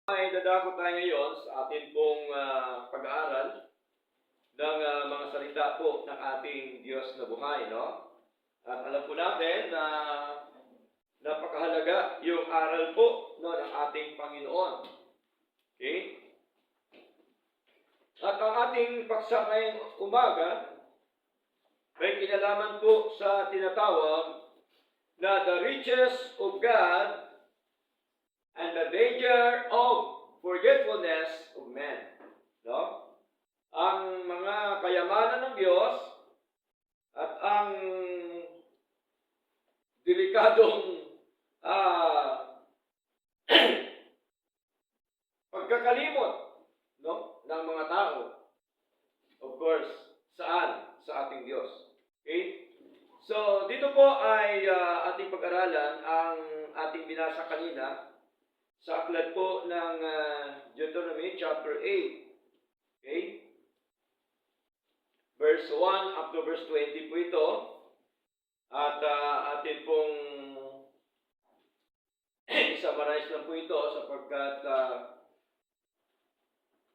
Ay dadako tayo ngayon sa atin pong pag-aaral ng mga salita po ng ating Diyos na buhay, no? At alam po natin na napakahalaga yung aral po no, ng ating Panginoon. Okay? At ang ating paksa ngayong umaga may kinalaman po sa tinatawag na the riches of God and the danger of forgetfulness of men. No? Ang mga kayamanan ng Diyos at ang delikadong pagkakalimot no, ng mga tao. Of course, saan? Sa ating Diyos. Okay? So, dito po ay ating pag-aralan ang ating binasa kanina sa aklat po ng Deuteronomy chapter 8. Okay? Verse 1 up to verse 20 po ito. At atin pong summarize lang po ito sapagkat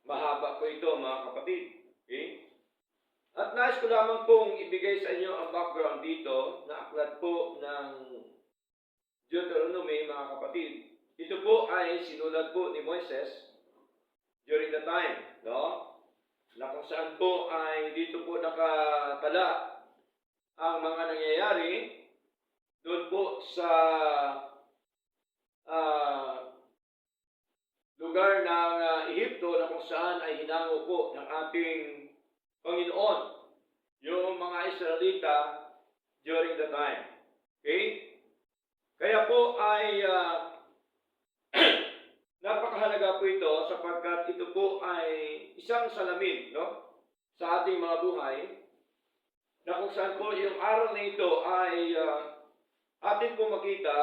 mahaba po ito mga kapatid. Okay? At nais ko lamang pong ibigay sa inyo ang background dito na aklat po ng Deuteronomy mga kapatid. Ito po ay sinulat po ni Moises during the time, no? Na kung saan po ay dito po nakatala ang mga nangyayari doon po sa lugar ng Ehipto na kung saan ay hinango po ng ating Panginoon yung mga Israelita during the time. Okay? Kaya po ay napakahalaga po ito sapagkat ito po ay isang salamin no, sa ating mga buhay na kung saan po yung araw na ito ay atin po makita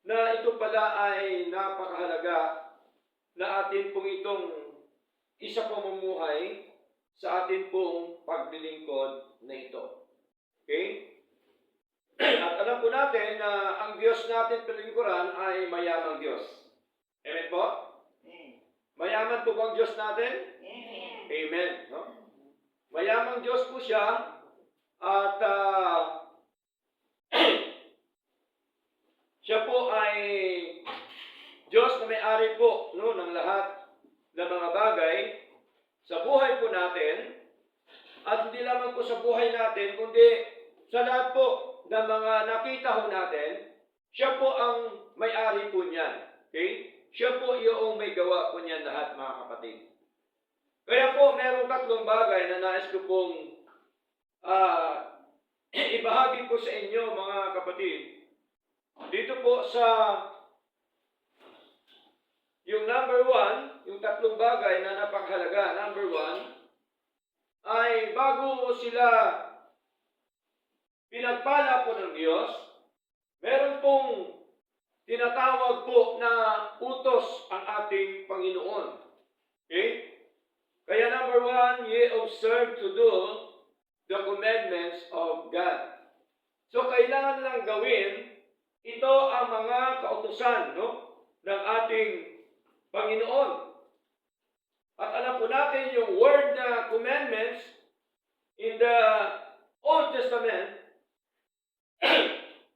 na ito pala ay napakahalaga na atin pong itong isa pamumuhay sa atin pong paglilingkod na ito. Okay? At alam po natin na ang Diyos natin pinalingkuran ay mayamang Diyos. Amen po? Mayaman po ba ang Diyos natin? Amen. No? Mayamang Diyos po siya at siya po ay Diyos na may-ari po no, ng lahat ng mga bagay sa buhay po natin at hindi lamang po sa buhay natin kundi sa lahat po ng mga nakita ho natin, siya po ang may-ari po niyan. Okay? Siya po yung may gawa po niyan lahat mga kapatid. Kaya po, merong tatlong bagay na nais ko pong ibahagi po sa inyo mga kapatid. Dito po sa yung number 1, yung tatlong bagay na napakahalaga. Number 1, ay bago sila pinagpala po ng Diyos, meron pong tinatawag po na utos ang ating Panginoon. Okay? Kaya number 1, ye observe to do the commandments of God. So, kailangan lang gawin, ito ang mga kautusan no, ng ating Panginoon. At alam po natin yung word na commandments in the Old Testament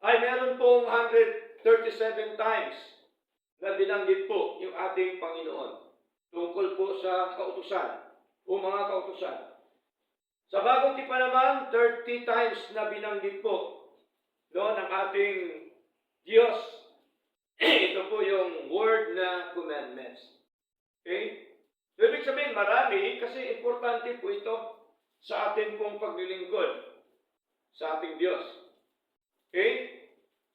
ay meron pong 137 times na binanggit po yung ating Panginoon tungkol po sa kautusan o mga kautusan. Sa Bagong Tipan naman, 30 times na binanggit po no, ng ating Diyos. Ito po yung word na commandments. Okay? So, ibig sabihin, marami kasi importante po ito sa ating pong paglilingkod sa ating Diyos. Okay?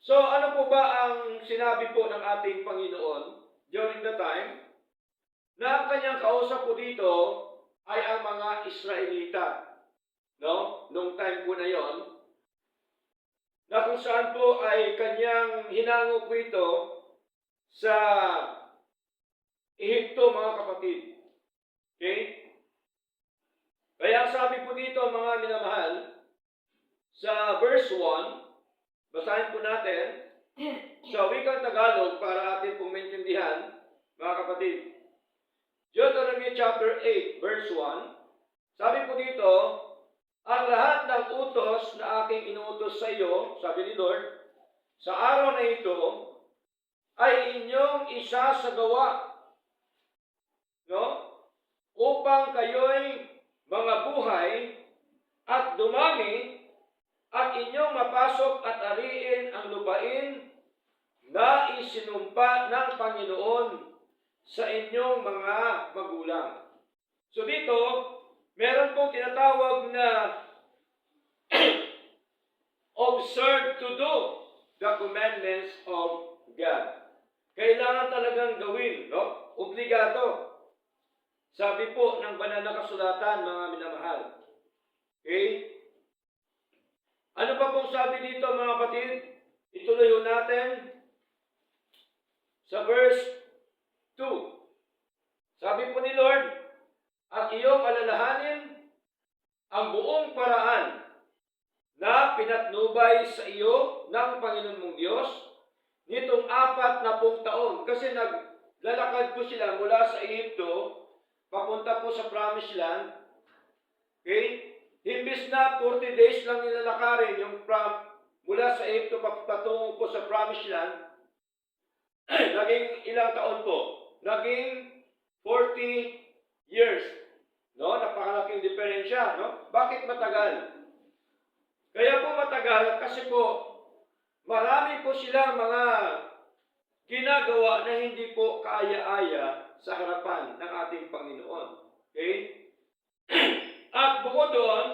So, ano po ba ang sinabi po ng ating Panginoon during the time na ang kanyang kausap po dito ay ang mga Israelita. No? Nung time po na yon, na kung saan po ay kanyang hinango po ito sa Ehipto, mga kapatid. Okay? Kaya sabi po dito, mga minamahal, sa verse 1, basahin po natin sa wikang Tagalog para atin pong maintindihan mga kapatid. Deuteronomy chapter 8, verse 1, sabi po dito, ang lahat ng utos na aking inuutos sa iyo, sabi ni Lord, sa araw na ito, ay inyong isasagawa, no? Upang kayo'y mga buhay at dumami at inyong mapasok at ariin ang lupain na isinumpa ng Panginoon sa inyong mga magulang. So dito, meron pong tinatawag na observe to do the commandments of God. Kailangan talagang gawin, no? Obligado. Sabi po ng banal na kasulatan, mga minamahal. Okay? Ano pa pong sabi dito, mga kapatid? Ituloy ho natin sa verse 2. Sabi po ni Lord, at iyong alalahanin ang buong paraan na pinatnubay sa iyo ng Panginoon mong Diyos nitong 40 taon. Kasi naglalakad po sila mula sa Egypto, papunta po sa Promised Land. Okay? Imbis na 40 days lang nilalakarin yung mula sa Egypto patungo po sa Promised Land, naging ilang taon po? Naging 40 years. No? Napakalaking diferensya. No? Bakit matagal? Kaya po matagal kasi po marami po silang mga ginagawa na hindi po kaaya-aya sa harapan ng ating Panginoon. Okay? At bukod doon,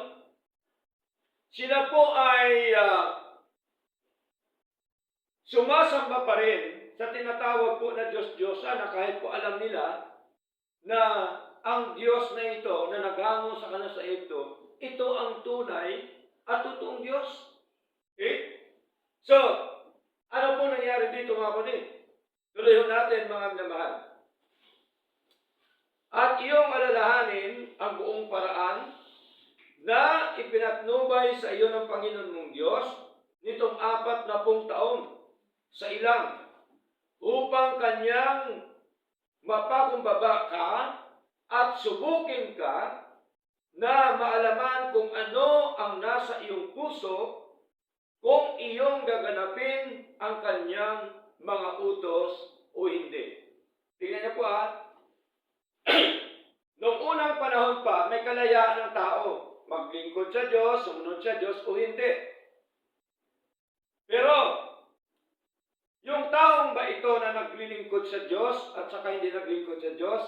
sila po ay sumasamba pa rin sa tinatawag po na Diyos-Diyosa na kahit po alam nila na ang Diyos na ito na naghango sa kanila sa ito ang tunay at totoong Diyos. Okay? So, ano po nangyari dito, mga kapatid? Tuloy natin, mga minamahal. At iyong alalahanin ang buong paraan na ipinatnubay sa iyo ng Panginoon mong Diyos nitong 40 taon sa ilang upang kanyang mapakumbaba ka at subukin ka na maalaman kung ano ang nasa iyong puso kung iyong gaganapin ang kanyang mga utos o hindi. Tingnan niyo po Noong unang panahon pa, may kalayaan ng tao. Maglingkod sa Diyos, sumunod sa Diyos o hindi. Pero, yung taong ba ito na naglilingkod sa Diyos at saka hindi naglingkod sa Diyos,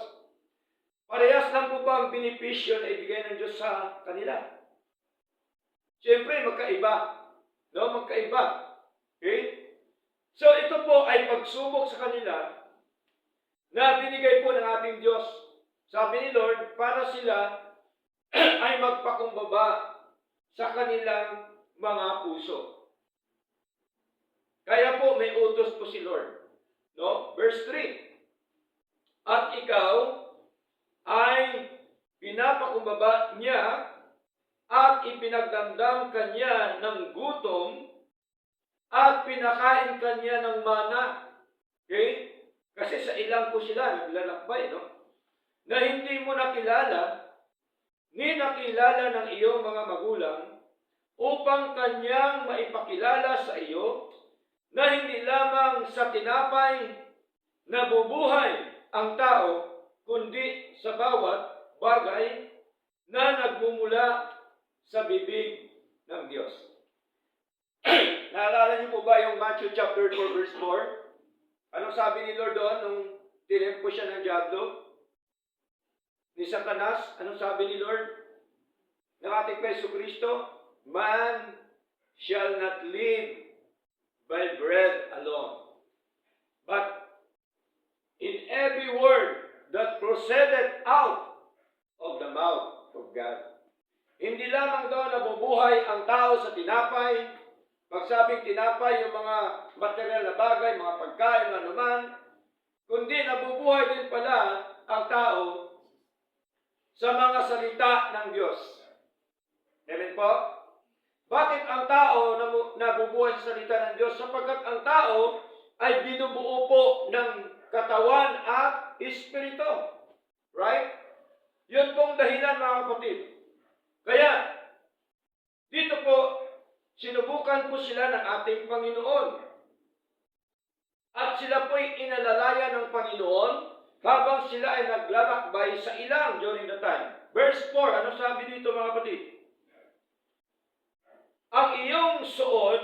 parehas lang po ba ang benepisyo na ibigay ng Diyos sa kanila? Siyempre, magkaiba. No? Magkaiba. Okay? So, ito po ay pagsubok sa kanila na binigay po ng ating Diyos. Sabi ni Lord, para sila ay magpakumbaba sa kanilang mga puso. Kaya po may utos po si Lord. No? Verse 3. At ikaw ay pinapakumbaba niya at ipinagdamdam kanya ng gutom at pinakain kanya ng mana. Okay? Kasi sa ilang po sila naglalakbay, no? Na hindi mo nakilala, ni nakilala ng iyong mga magulang, upang kanyang maipakilala sa iyo na hindi lamang sa tinapay nabubuhay ang tao, kundi sa bawat bagay na nagmumula sa bibig ng Diyos. Naalala niyo po ba yung Matthew chapter 4 verse 4? Anong sabi ni Lord doon nung tinempo siya ng diablo? Ni Satanas, anong sabi ni Lord? Ng ating Yesu Kristo, man shall not live by bread alone, but in every word that proceedeth out of the mouth of God. Hindi lamang daw nabubuhay ang tao sa tinapay. Pagsabing tinapay, yung mga material na bagay, mga pagkain, anuman, kundi nabubuhay din pala ang tao sa mga salita ng Diyos. Amen po? Bakit ang tao nabubuhay sa salita ng Diyos? Sapagkat ang tao ay binubuo po ng katawan at espiritu. Right? Yun pong dahilan, mga kapatid. Kaya, dito po, sinubukan po sila ng ating Panginoon. At sila po'y inalalaya ng Panginoon habang sila ay naglalakbay sa ilang during the time. Verse 4, ano sabi dito, mga kapatid? Ang iyong suot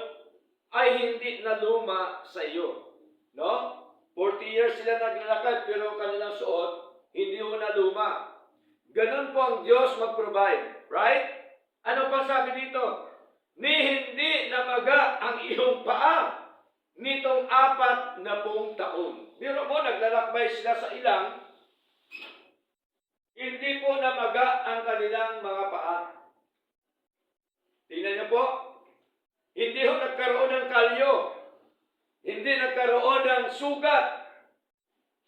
ay hindi na luma sa iyo. No? 40 years sila naglalakad pero ang kanilang suot hindi mo na luma. Ganun po ang Diyos mag-provide. Right? Ano pa sabi dito? Ni hindi namaga ang iyong paa nitong 40 taon. Pero mo, naglalakbay sila sa ilang, hindi po namaga ang kanilang mga paa. Tingnan niyo po, hindi ho nagkaroon ng kalyo, hindi nagkaroon ng sugat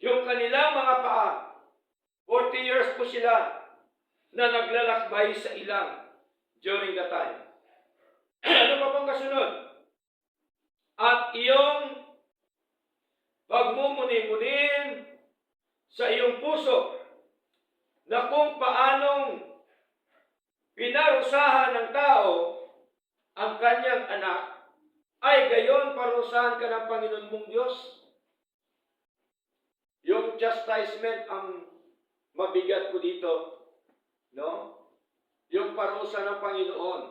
yung kanilang mga paa. 40 years po sila na naglalakbay sa ilang during the time. Ano pa pong kasunod? At iyong pagmumuni-munin sa iyong puso na kung paanong pinarusahan ng tao ang kanyang anak, ay gayon parusahan ka ng Panginoon mong Diyos. Yung chastisement ang mabigat ko dito, no? Yung parusa ng Panginoon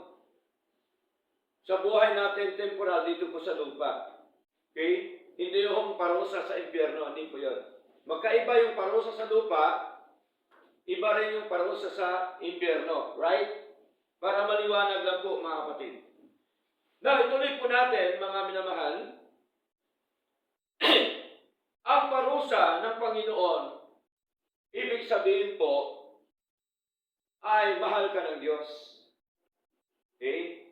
sa buhay natin temporal dito po sa lupa. Okay? Hindi yung parusa sa impyerno, hindi po yun. Magkaiba yung parusa sa lupa, iba rin yung parusa sa impyerno. Right? Para maliwanag lang po, mga kapatid. Now, ituloy po natin, mga minamahal. Ang parusa ng Panginoon, ibig sabihin po, ay mahal ka ng Diyos. Okay?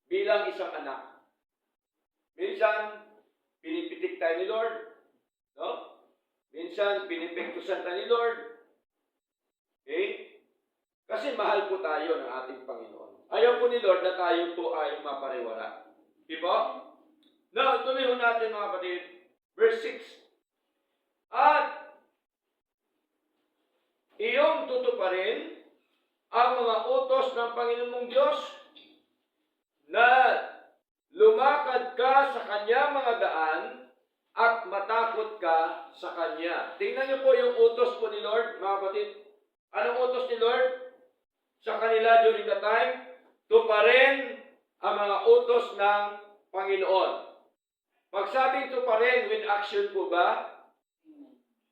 Bilang isang anak. Minsan, pinipitik tayo ni Lord. No? Minsan, pinipektusan tayo ni Lord. Okay? Kasi mahal po tayo ng ating Panginoon. Ayaw po ni Lord na tayo po ay mapariwara. Di ba? Now, ituloy ho natin, mga kapatid. Verse 6. At iyong tutuparin ang mga utos ng Panginoon mong Diyos na lumakad ka sa kanya mga daan at matakot ka sa kanya. Tingnan niyo po yung utos po ni Lord, mga kapatid. Anong utos ni Lord sa kanila during the time? Tuparin ang mga utos ng Panginoon. Pagsabing tuparin, with action po ba?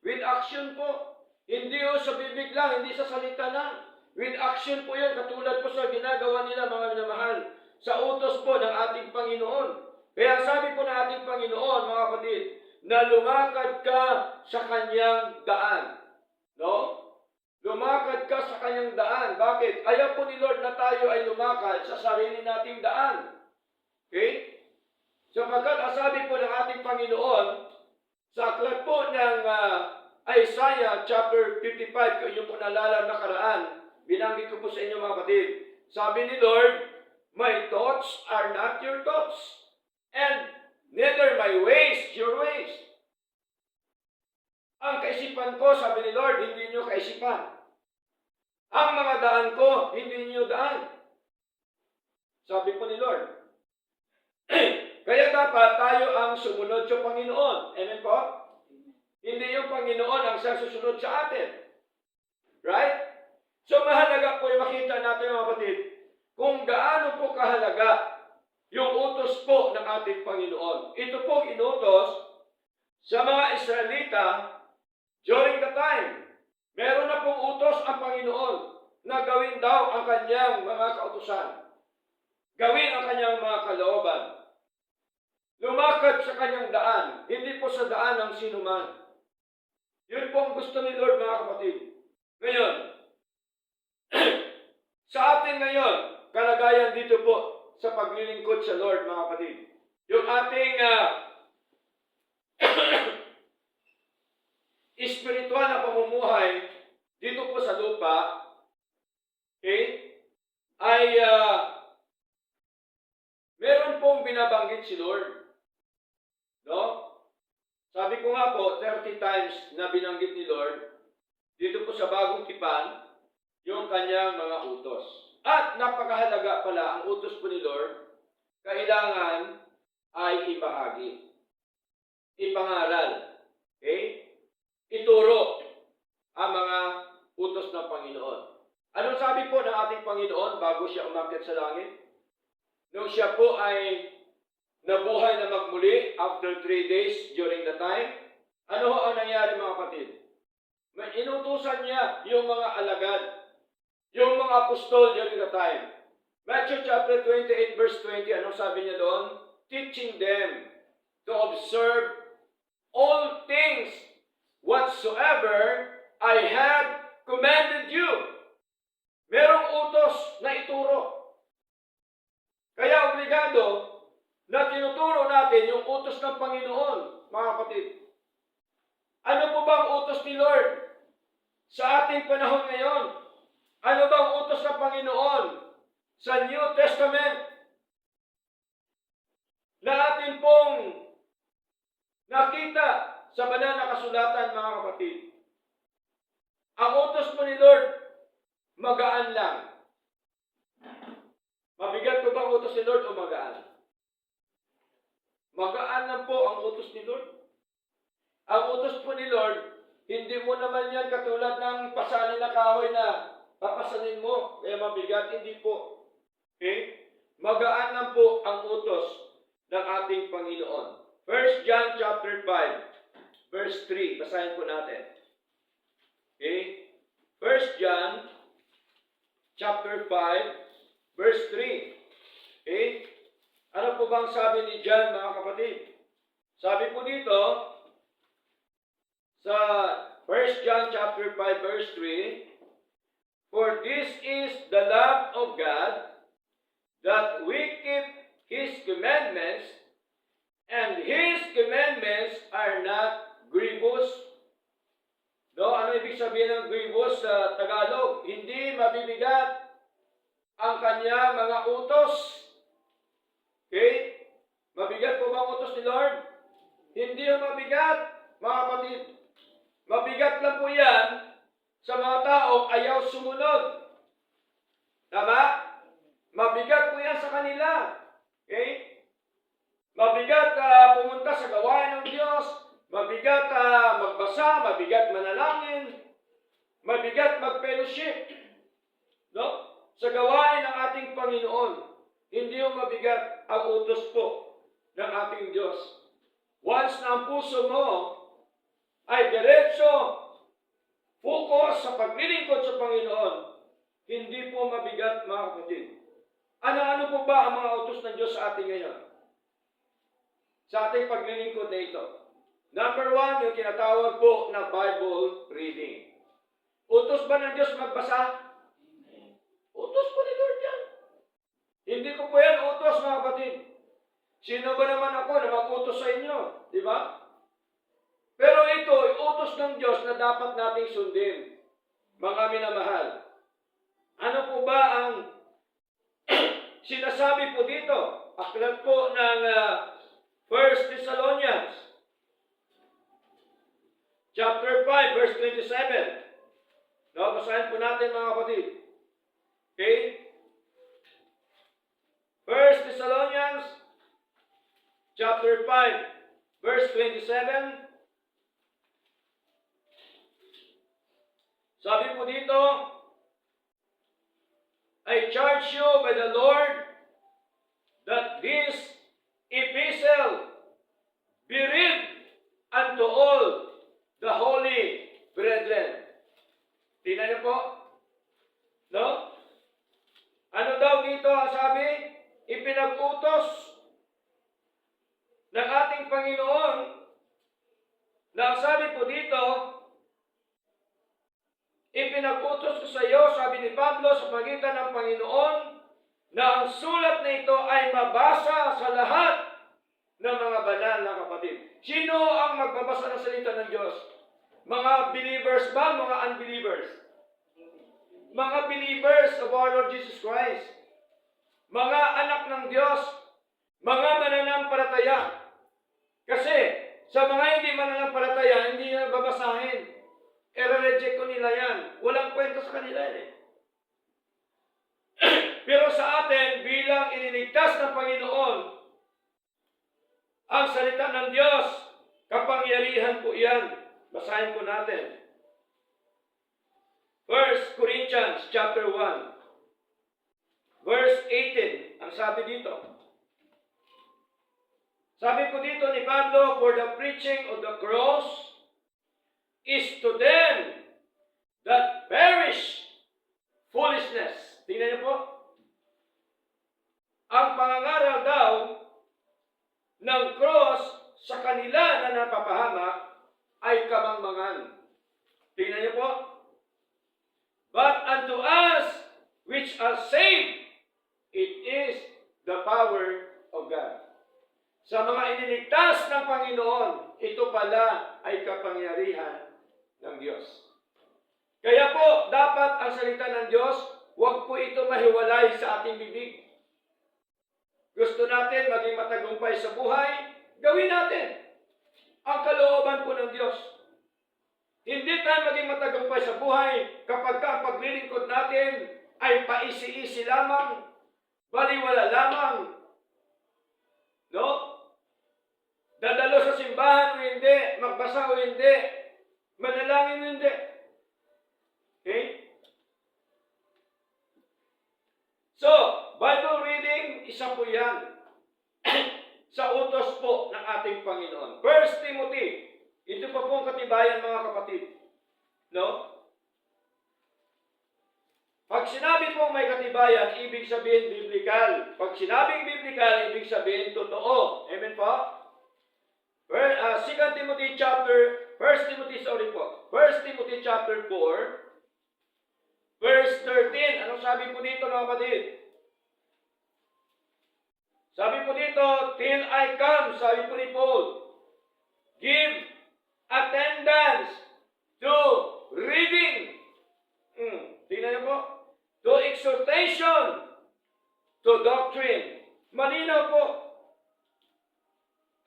With action po. Hindi o sa bibig lang, hindi sa salita lang. With action po yun, katulad po sa ginagawa nila, mga minamahal, sa utos po ng ating Panginoon. Kaya sabi po ng ating Panginoon, mga kapatid, na lumakad ka sa kanyang daan. No? Lumakad ka sa kanyang daan. Bakit? Ayaw po ni Lord na tayo ay lumakad sa sarili nating daan. Okay? Sapagkat ang sabi po ng ating Panginoon, sa aklat po ng Isaiah chapter 55, kung inyo po nalala nakaraan, binanggit ko po sa inyo, mga kapatid. Sabi ni Lord, my thoughts are not your thoughts, and neither my ways your ways. Ang kaisipan ko, sabi ni Lord, hindi niyo kaisipan. Ang mga daan ko, hindi niyo daan. Sabi po ni Lord. Kaya dapat tayo ang sumunod sa Panginoon. Amen po? Hindi yung Panginoon ang susunod sa atin. Right? So mahalaga po yung makita natin, mga kapatid, kung gaano po kahalaga yung utos po ng ating Panginoon. Ito pong inutos sa mga Israelita during the time. Meron na pong utos ang Panginoon na gawin daw ang kanyang mga kautusan. Gawin ang kanyang mga kalooban. Lumakad sa kanyang daan, hindi po sa daan ng sinuman. Yun po ang gusto ni Lord, mga kapatid. Ngayon, sa atin ngayon, kalagayan dito po sa paglilingkod sa Lord, mga kapatid. Yung ating espiritual na pamumuhay dito po sa lupa, okay, ay meron pong binabanggit si Lord. No? Sabi ko nga po, 30 times na binanggit ni Lord, dito po sa Bagong Tipan, yung kanyang mga utos. At napakahalaga pala ang utos po ni Lord, kailangan ay ibahagi, ipangaral, okay? Ituro ang mga utos ng Panginoon. Anong sabi po ng ating Panginoon bago siya umakyat sa langit? Nung siya po ay nabuhay na magmuli after 3 days during the time, ano ho ang nangyari mga kapatid? Inutusan niya yung mga alagad, yung mga apostol during the time. Matthew chapter 28 verse 20, anong sabi niya doon? Teaching them to observe all things whatsoever I have commanded you. Merong utos na ituro. Kaya obligado na tinuturo natin yung utos ng Panginoon, mga kapatid. Ano po bang utos ni Lord sa ating panahon ngayon? Ano bang utos ng Panginoon sa New Testament na atin pong nakita sa banal na kasulatan, mga kapatid? Ang utos po ni Lord, magaan lang. Mabigat po ba ang utos ni Lord o magaan? Magaan lang po ang utos ni Lord. Ang utos po ni Lord, hindi mo naman yan katulad ng pasalin na kahoy na papasanin mo, kaya mabigat, hindi po. Okay? Magaan lang po ang utos ng ating Panginoon. 1 John chapter 5, verse 3. Basahin po natin. Okay? 1 John chapter 5, verse 3. Okay? Ano po bang sabi ni John, mga kapatid? Sabi po dito, sa 1 John chapter 5, verse 3, for this is the love of God, that we keep His commandments, and His commandments are not grievous. No, ano ibig sabihin ng grievous sa Tagalog? Hindi mabibigat ang kanya mga utos. Okay? Mabigat po ba ang utos ni Lord? Hindi yung mabigat, mga kapatid. Mabigat lang po yan sa mga taong ayaw sumunod. Tama? Mabigat po yan sa kanila. Okay? Mabigat pumunta sa gawain ng Diyos. Mabigat magbasa, mabigat manalangin, mabigat mag-fellowship. No? Sa gawain ng ating Panginoon, hindi yung mabigat ang utos po ng ating Diyos. Once na ang puso mo ay diretso, focus sa paglilingkod sa Panginoon, hindi po mabigat, mga kapatid. Ano-ano po ba ang mga utos ng Diyos sa ating ngayon? Sa ating paglilingkod na ito. Number 1, yung tinatawag po na Bible reading. Utos ba ng Diyos magbasa? Utos po ni Lord yan. Hindi ko po yan utos, mga kapatid. Sino ba naman ako na mag-utos sa inyo? Di ba? Pero ito, utos ng Diyos na dapat nating sundin. Mga minamahal. Ano po ba ang sinasabi po dito? Aklat po ng 1 Thessalonians chapter 5, verse 27. No, basahin po natin, mga kapatid. Okay? 1 Thessalonians chapter 5, verse 27. Sabi po dito, I charge you by the Lord that this epistle be read unto all the holy brethren. Tingnan niyo po. No? Ano daw dito ang sabi? Ipinag-utos ng ating Panginoon na ang sabi po dito, ipinag-utos ko sa iyo, sabi ni Pablo sa pagitan ng Panginoon, na ang sulat na ito ay mabasa sa lahat ng mga banal na kapatid. Sino ang magbabasa ng salita ng Diyos? Mga believers ba? Mga unbelievers? Mga believers of our Lord Jesus Christ. Mga anak ng Diyos. Mga mananampalataya. Kasi sa mga hindi mananampalataya, hindi na babasahin. I-reject ko nila yan. Walang kwento sa kanila yan eh. Pero sa atin, bilang iniligtas ng Panginoon, ang salita ng Diyos, kapangyarihan po yan. Basahin po natin. 1 Corinthians chapter 1, verse 18. Ang sabi dito. Sabi po dito ni Pablo, for the preaching of the cross is to them that perish foolishness. Tingnan niyo po. Ang pangangaral daw ng cross sa kanila na napapahamak ay kamangmangan. Tingnan niyo po. But unto us which are saved, it is the power of God. Sa mga iniligtas ng Panginoon, ito pala ay kapangyarihan ng Diyos. Kaya po, dapat ang salita ng Diyos, huwag po ito mahiwalay sa ating bibig. Gusto natin maging matagumpay sa buhay, gawin natin ang kalooban po ng Diyos. Hindi tayo maging matagumpay sa buhay kapag ang paglilingkod natin ay paisi-isi lamang, baliwala lamang. No? Dadalo sa simbahan o hindi, magbasa o hindi, manalangin o hindi. Okay? So, Bible reading, isa po yan sa utos po ng ating Panginoon. 1 Timothy, ito pa po ang katibayan mga kapatid. No? Pag sinabi po may katibayan, ibig sabihin biblical. Pag sinabing biblical, ibig sabihin totoo. Amen po? 2 Timothy chapter 1 Timothy chapter 4, verse 13. Anong sabi po dito mga kapatid? Sabi po dito, till I come, sabi po ni Paul, give attendance to reading. Tingnan niyo po. To exhortation, to doctrine. Malinaw po.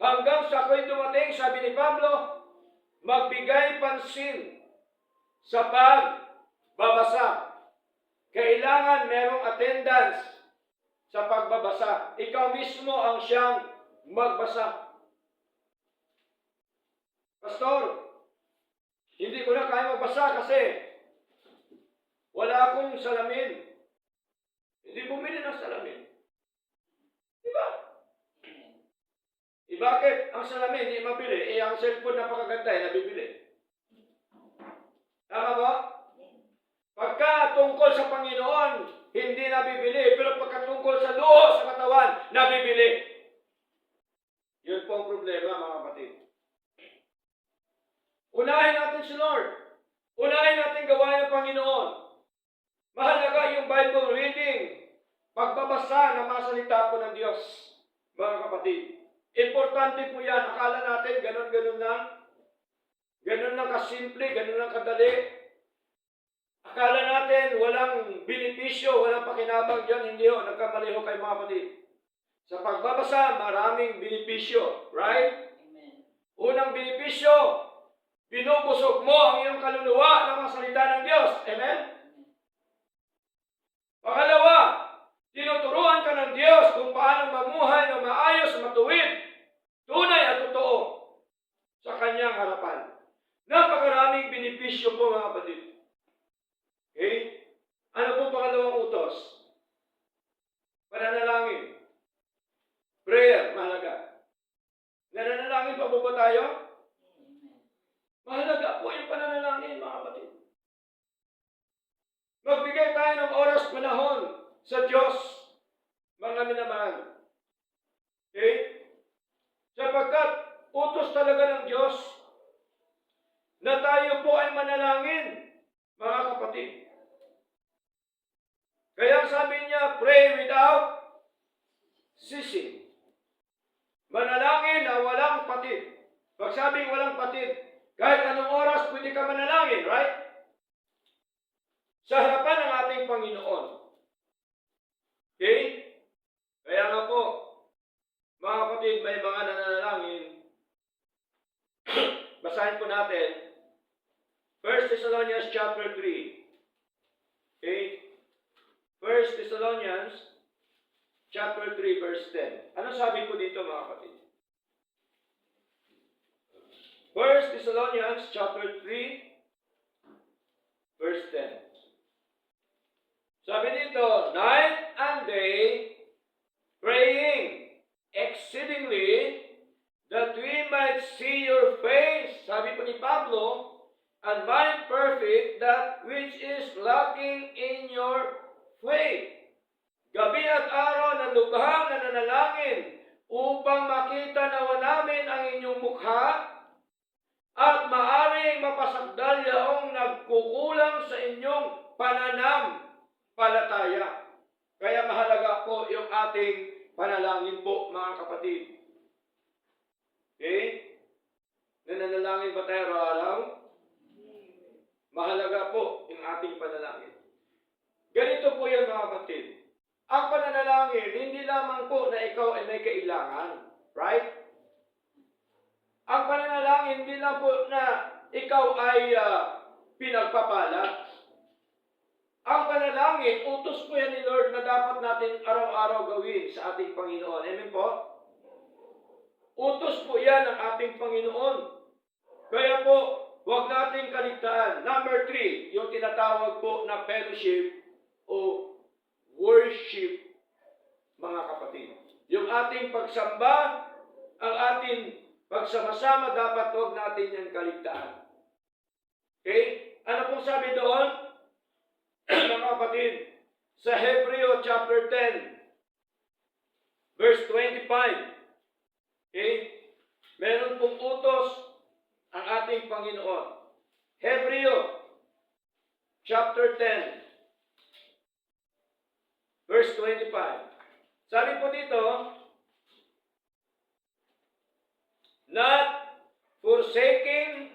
Hanggang sa ako'y dumating, sabi ni Pablo, magbigay pansin sa pagbabasa. Kailangan merong attendance sa pagbabasa. Ikaw mismo ang siyang magbasa. Pastor, hindi ko na kaya magbasa kasi wala akong salamin. Hindi bumili ng salamin. Diba? Bakit ang salamin hindi mabili? Ang cellphone napakaganda nabibili. Tama ba? Pagka tungkol sa Panginoon, hindi nabibili. Pero pagka tungkol sa luho sa katawan, nabibili. Yun po ang problema mga kapatid. Unahin natin si Lord. Unahin natin gawain ng Panginoon. Mahalaga yung Bible reading. Pagbabasa ng mga salita po ng Diyos, mga kapatid. Importante po yan. Akala natin, ganun-ganun lang. Ganun lang kasimple, ganun lang kadali. Akala natin, walang benepisyo, walang pakinabang dyan. Hindi ho, nagkamali ho kayo mga kapatid. Sa pagbabasa, maraming benepisyo. Right? Amen. Unang benepisyo, binubusog mo ang iyong kaluluwa ng mga salita ng Diyos. Amen? Pangalawa, tinuturuan ka ng Diyos kung paano mamuhay ng maayos, matuwid, tunay at totoo sa kanyang harapan. Napakaraming benepisyo po mga kapatid. Okay? Ano po pangalawang utos? Pananalangin. Prayer, mahalaga. Nananalangin pa po ba tayo? Mahalaga po yung pananalangin mga kapatid. Magbigay tayo ng oras, panahon sa Diyos, mga minamahal. Okay? Sapagkat utos talaga ng Diyos na tayo po ay manalangin, mga kapatid. Kaya sabi niya, pray without ceasing. Manalangin na walang patid. Pag sabing walang patid, kahit anong oras pwede ka manalangin, right? Sa harapan ng ating Panginoon. Okay? Kaya nga po, mga kapatid, may mga nananalangin natin, 1 Thessalonians chapter 3. Okay? 1 Thessalonians chapter 3 verse 10. Ano sabi ko dito mga kapatid? 1 Thessalonians chapter 3 verse 10. Sabi dito, night and day, praying exceedingly that we might see your face. Sabi po ni Pablo, and find perfect that which is lacking in your faith. Gabi at araw na lubhang na nanalangin upang makita nawa namin ang inyong mukha at maaring mapasagdal yaong nagkukulang sa inyong pananampalataya. Kaya mahalaga po yung ating panalangin po, mga kapatid. Okay? Nananalangin ba tayo araw-araw? Mahalaga po yung ating panalangin. Ganito po yan, mga kapatid. Ang pananalangin, hindi lamang po na ikaw ay may kailangan. Right? Ang pananalangin, hindi lang po na ikaw ay pinagpapala. Ang panalangin, utos po yan ni Lord na dapat natin araw-araw gawin sa ating Panginoon. Amen po? Utos po yan ng ating Panginoon. Kaya po, huwag nating kaligtaan. Number 3, yung tinatawag po na fellowship o worship, mga kapatid. Yung ating pagsamba, ang ating pagsama-sama, dapat huwag natin yung kaligtaan. Okay? Ano pong sabi doon? Mga kapatid, sa Hebreo chapter 10, verse 25. Okay? Meron pong utos ang ating Panginoon. Hebreo chapter 10, verse 25. Sabi po dito, not forsaking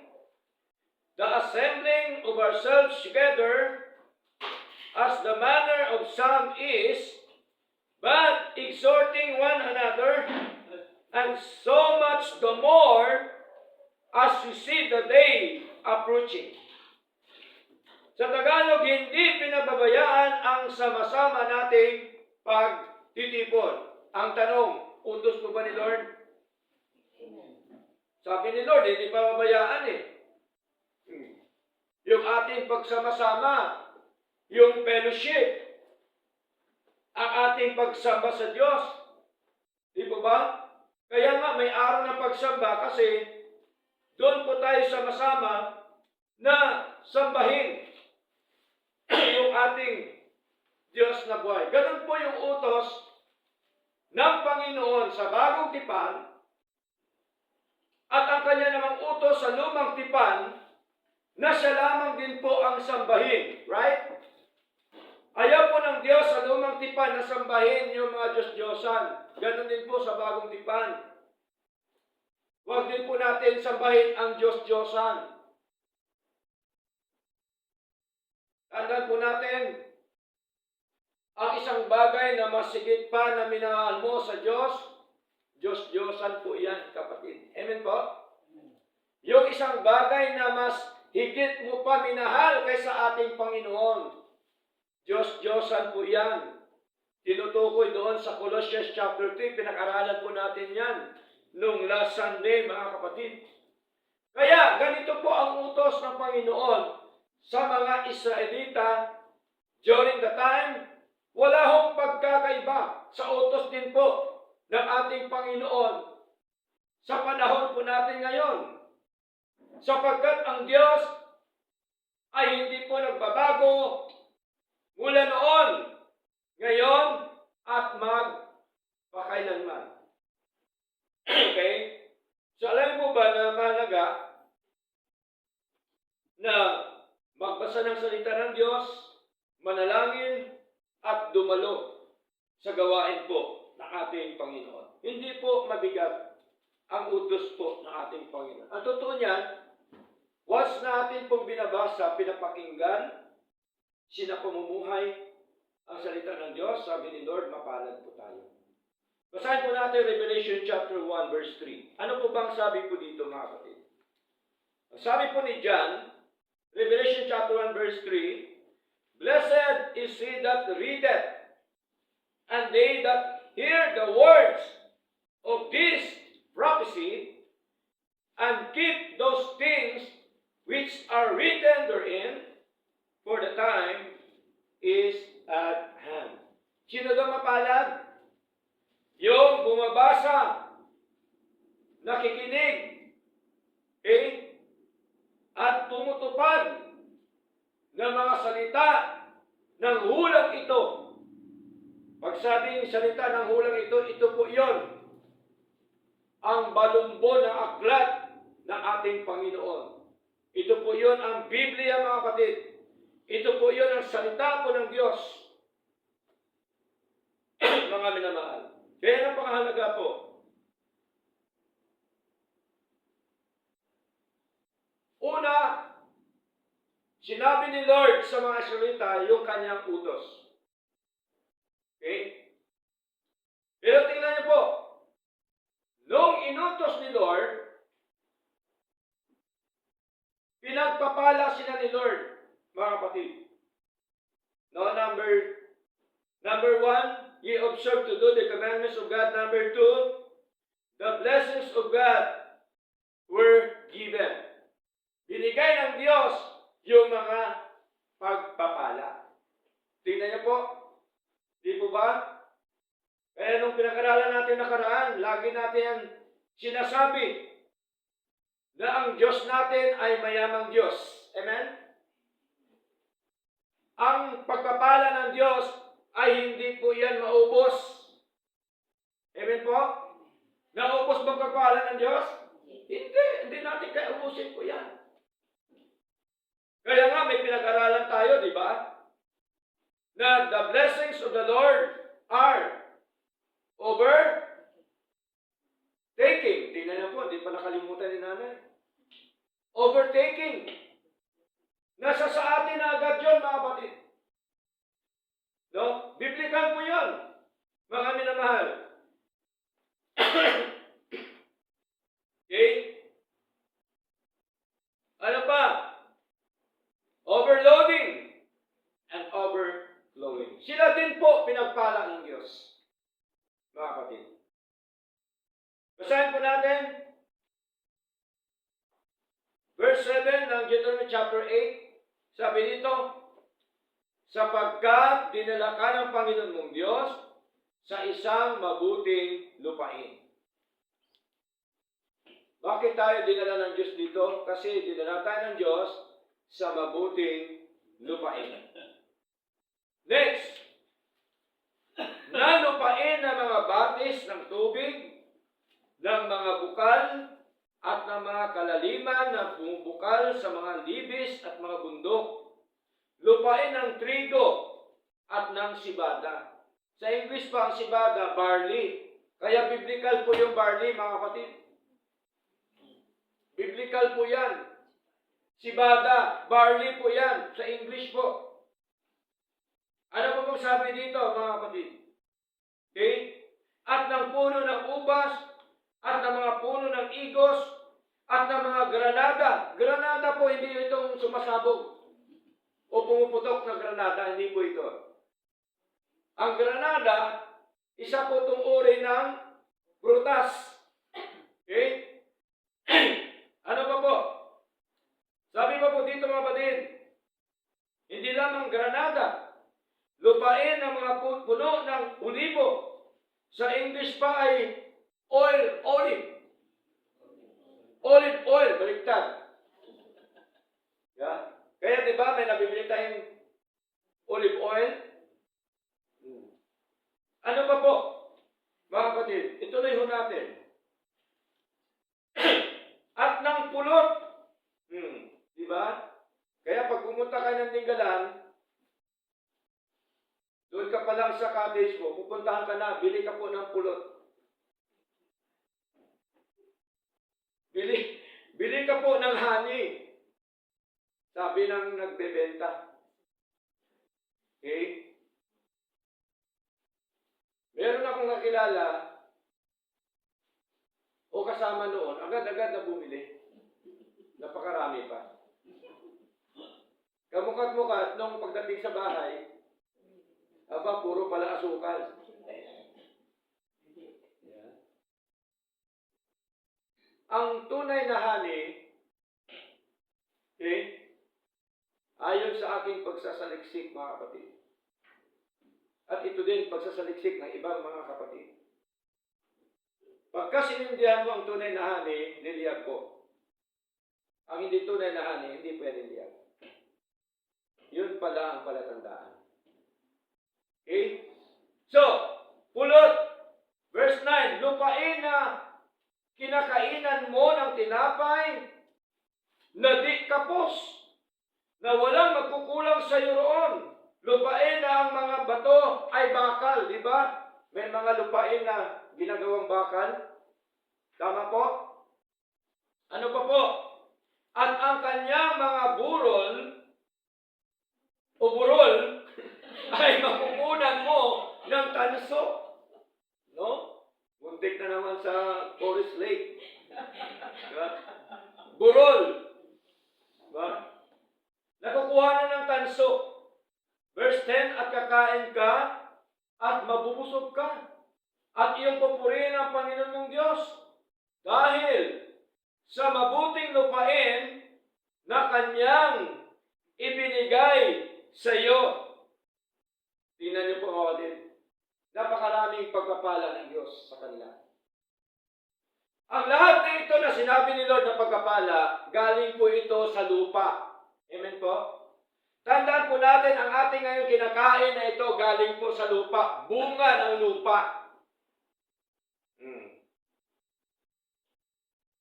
the assembling of ourselves together, as the manner of some is, but exhorting one another, and so much the more as we see the day approaching. Sa Tagalog, hindi pinababayaan ang sama-sama nating pagtitipon. Ang tanong, utos po ba ni Lord? Sabi ni Lord, hindi pababayaan eh. Yung ating pagsama-sama, yung fellowship, ang ating pagsamba sa Diyos. Di po ba? Kaya nga may araw ng pagsamba kasi doon po tayo sama-sama na sambahin yung ating Diyos na buhay. Ganun po yung utos ng Panginoon sa bagong tipan at ang kanya namang utos sa lumang tipan na siya lamang din po ang sambahin. Right? Ayaw po ng Diyos sa lumang tipan na sambahin yung mga Diyos-Diyosan. Ganon din po sa bagong tipan. Huwag din po natin sambahin ang Diyos-Diyosan. Tandaan po natin, ang isang bagay na masigit pa na minahal mo sa Diyos, Diyos-Diyosan po yan, kapatid. Amen po? Yung isang bagay na mas higit mo pa minahal kaysa ating Panginoon, Diyos-Diyosan po yan. Tinutukoy doon sa Colossians chapter 3, pinag-aralan po natin yan nung last Sunday, mga kapatid. Kaya, ganito po ang utos ng Panginoon sa mga Israelita during the time, wala hong pagkakaiba sa utos din po ng ating Panginoon sa panahon po natin ngayon. Sapagkat ang Diyos ay hindi po nagbabago mula noon, ngayon, at magpakailanman. Okay? So alam mo ba na mahalaga na magbasa ng salita ng Diyos, manalangin, at dumalo sa gawain po ng ating Panginoon. Hindi po mabigat ang utos po ng ating Panginoon. Ang totoo niyan, once natin pong binabasa, pinapakinggan, sinapamumuhay ang salita ng Diyos, sabi ni Lord, mapalad po tayo. Basahin po natin Revelation chapter 1 verse 3. Ano po bang sabi po dito, mga kapatid? Sabi po ni John, Revelation chapter 1 verse 3, Blessed is he that readeth, and they that hear the words of this prophecy, and keep those things which are written therein, for the time is at hand. Sino daw mapalad? Yung bumabasa, nakikinig, at tumutupad ng mga salita ng hulang ito. Pag sabing salita ng hulang ito, ito po yon, ang balumbo ng aklat ng ating Panginoon. Ito po yon ang Biblia, mga kapatid. Ito po yon ang salita po ng Diyos. Mga minamahal. Kaya napakahalaga po. Una, sinabi ni Lord sa mga Israelita yung kanyang utos. Okay? Pero tingnan niyo po, nung inutos ni Lord, pinagpapala sila ni Lord, mga kapatid. No, number 1, ye observe to do the commandments of God. Number 2, the blessings of God were given. Binigay ng Diyos yung mga pagpapala. Tingnan niyo po. Di po ba? Kaya nung pinag-aralan natin nakaraan, lagi natin sinasabi na ang Diyos natin ay mayamang Diyos. Amen? Ang pagpapala ng Diyos ay hindi po yan maubos. Amen po? Naubos bang pagpapala ng Diyos? Hindi natin kaya ubusin po yan. Kaya nga may pinag-aralan tayo, di ba? Na the blessings of the Lord are overtaking. Tingnan niyo po, di pa nakalimutan ni nanay. Overtaking. Nasa sa atin na agad yun, mga kapatid. No? Biblical po yun, mga minamahal. Okay? Ano pa? Overloading and overflowing. Sila din po pinagpala ng Diyos, mga kapatid. Basahin po natin verse 7 ng Deuteronomy chapter 8. Sabi dito, sapagkat dinala ka ng Panginoon mong Diyos sa isang mabuting lupain. Bakit tayo dinala ng Diyos dito? Kasi dinala tayo ng Diyos sa mabuting lupain. Next, na lupain ng mga batis ng tubig, ng mga bukal, at ng mga kalaliman na bumubukal sa mga libis at mga bundok. Lupain ng trigo at ng sibada. Sa English pa ang sibada, barley. Kaya biblical po yung barley, mga kapatid. Biblical po yan. Sibada, barley po yan. Sa English po. Ano po pong sabi dito, mga kapatid? Okay? At ng puno ng ubas, at ng mga puno ng igos, at ng mga granada. Granada po, hindi itong sumasabog o pumuputok na granada, hindi po ito. Ang granada, isa po itong uri ng prutas. Okay? Ano pa po? Sabi pa po dito, mga kapatid, hindi lamang granada, lupain ng mga puno ng olibo. Sa English pa ay olive oil, baliktad. Yeah? Kaya di ba may nabibili tayong olive oil? Ano pa po? Mga kapatid, ituloy ho natin. At ng pulot. Di ba? Kaya pag pumunta ka ng Tinggalan, doon ka pa lang sa cottage mo, pupuntahan ka na, bili ka po ng pulot. Bili ka po ng honey. Sabi ng nagbebenta. Okay? Meron akong nakilala o kasama noon, agad-agad na bumili. Napakarami pa. Kamukat-mukat nung pagdating sa bahay, aba, puro pala asukal. Yan. Ang tunay na honey, okay, ayon sa aking pagsasaliksik, mga kapatid. At ito din, pagsasaliksik ng ibang mga kapatid. Pagka sinindihan mo ang tunay na honey, liliyag po. Ang hindi tunay na honey, hindi pwede liyag. Yun pala ang palatandaan. Okay? So, pulot, verse 9, lupain na kinakainan mo ng tinapay na di kapos, na walang magkukulang sa iyo roon. Lupain na ang mga bato ay bakal, di ba? May mga lupain na ginagawang bakal. Tama po? Ano pa po? At ang kanyang mga burol o burol ay makukunan mo ng tanso. No? Muntik na naman sa Forest Lake. Diba? Burol. Diba? Nakukuha na ng tanso. Verse 10, at kakain ka at mabubusog ka. At iyong pupurihin ang Panginoon mong Diyos. Dahil sa mabuting lupain na kanyang ibinigay sa iyo. Tingnan niyo po, kapatid. Napakaraming pagpapala ng Diyos sa kanila. Ang lahat na ito na sinabi ni Lord na pagpapala, galing po ito sa lupa. Amen po? Tandaan po natin, ang ating ngayon kinakain na ito galing po sa lupa. Bunga ng lupa.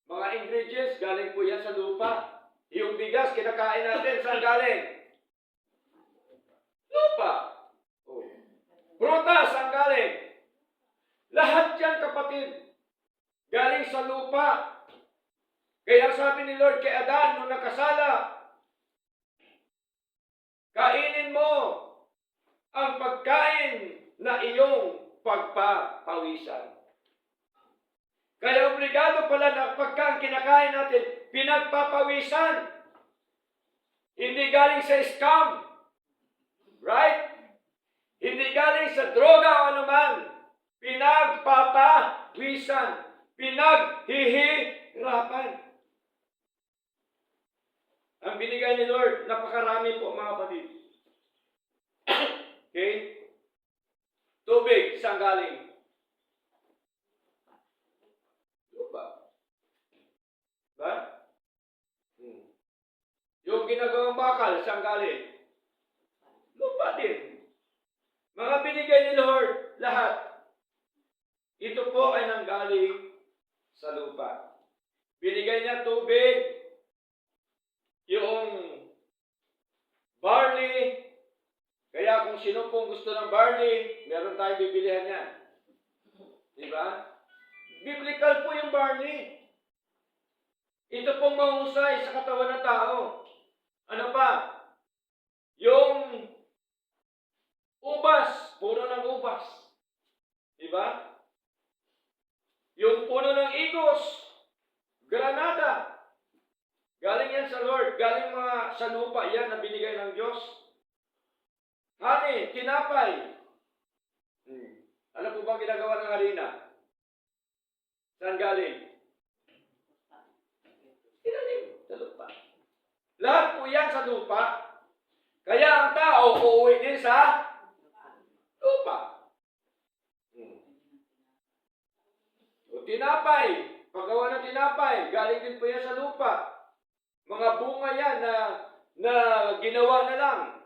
Mga ingredients, galing po yan sa lupa. Yung bigas, kinakain natin, saan galing? Lupa. Oh. Prutas, saan galing? Lahat yan, kapatid, galing sa lupa. Kaya sabi ni Lord kay Adan, nung nakasala, kainin mo ang pagkain na iyong pagpapawisan. Kaya obligado pala na pagka ang kinakain natin, pinagpapawisan. Hindi galing sa scam. Right? Hindi galing sa droga o anuman. Pinagpapawisan. Pinaghihirapan. Ang binigay ni Lord, napakarami po, mga kapatid. Okay? Tubig, saan galing? Lupa. Ba? Yung ginagawang bakal, saan galing? Lupa din. Mga binigay ni Lord, lahat. Ito po ay nanggaling sa lupa. Binigay niya tubig, yung barley. Kaya kung sino pong gusto ng barley, meron tayong bibilihan yan. Diba? Biblical po yung barley. Ito pong mahusay sa katawan ng tao. Ano pa? Yung ubas, puno ng ubas. Diba? Yung puno ng igos, granada. Galing yan sa Lord. Galing mga sa lupa yan na binigay ng Diyos. Honey, tinapay. Ano po bang ginagawa ng harina? Saan galing? Tinanim sa lupa. Lahat po yan sa lupa. Kaya ang tao uuwi din sa lupa. O tinapay. Paggawa ng tinapay, galing din po yan sa lupa. Mga bunga yan na ginawa na lang.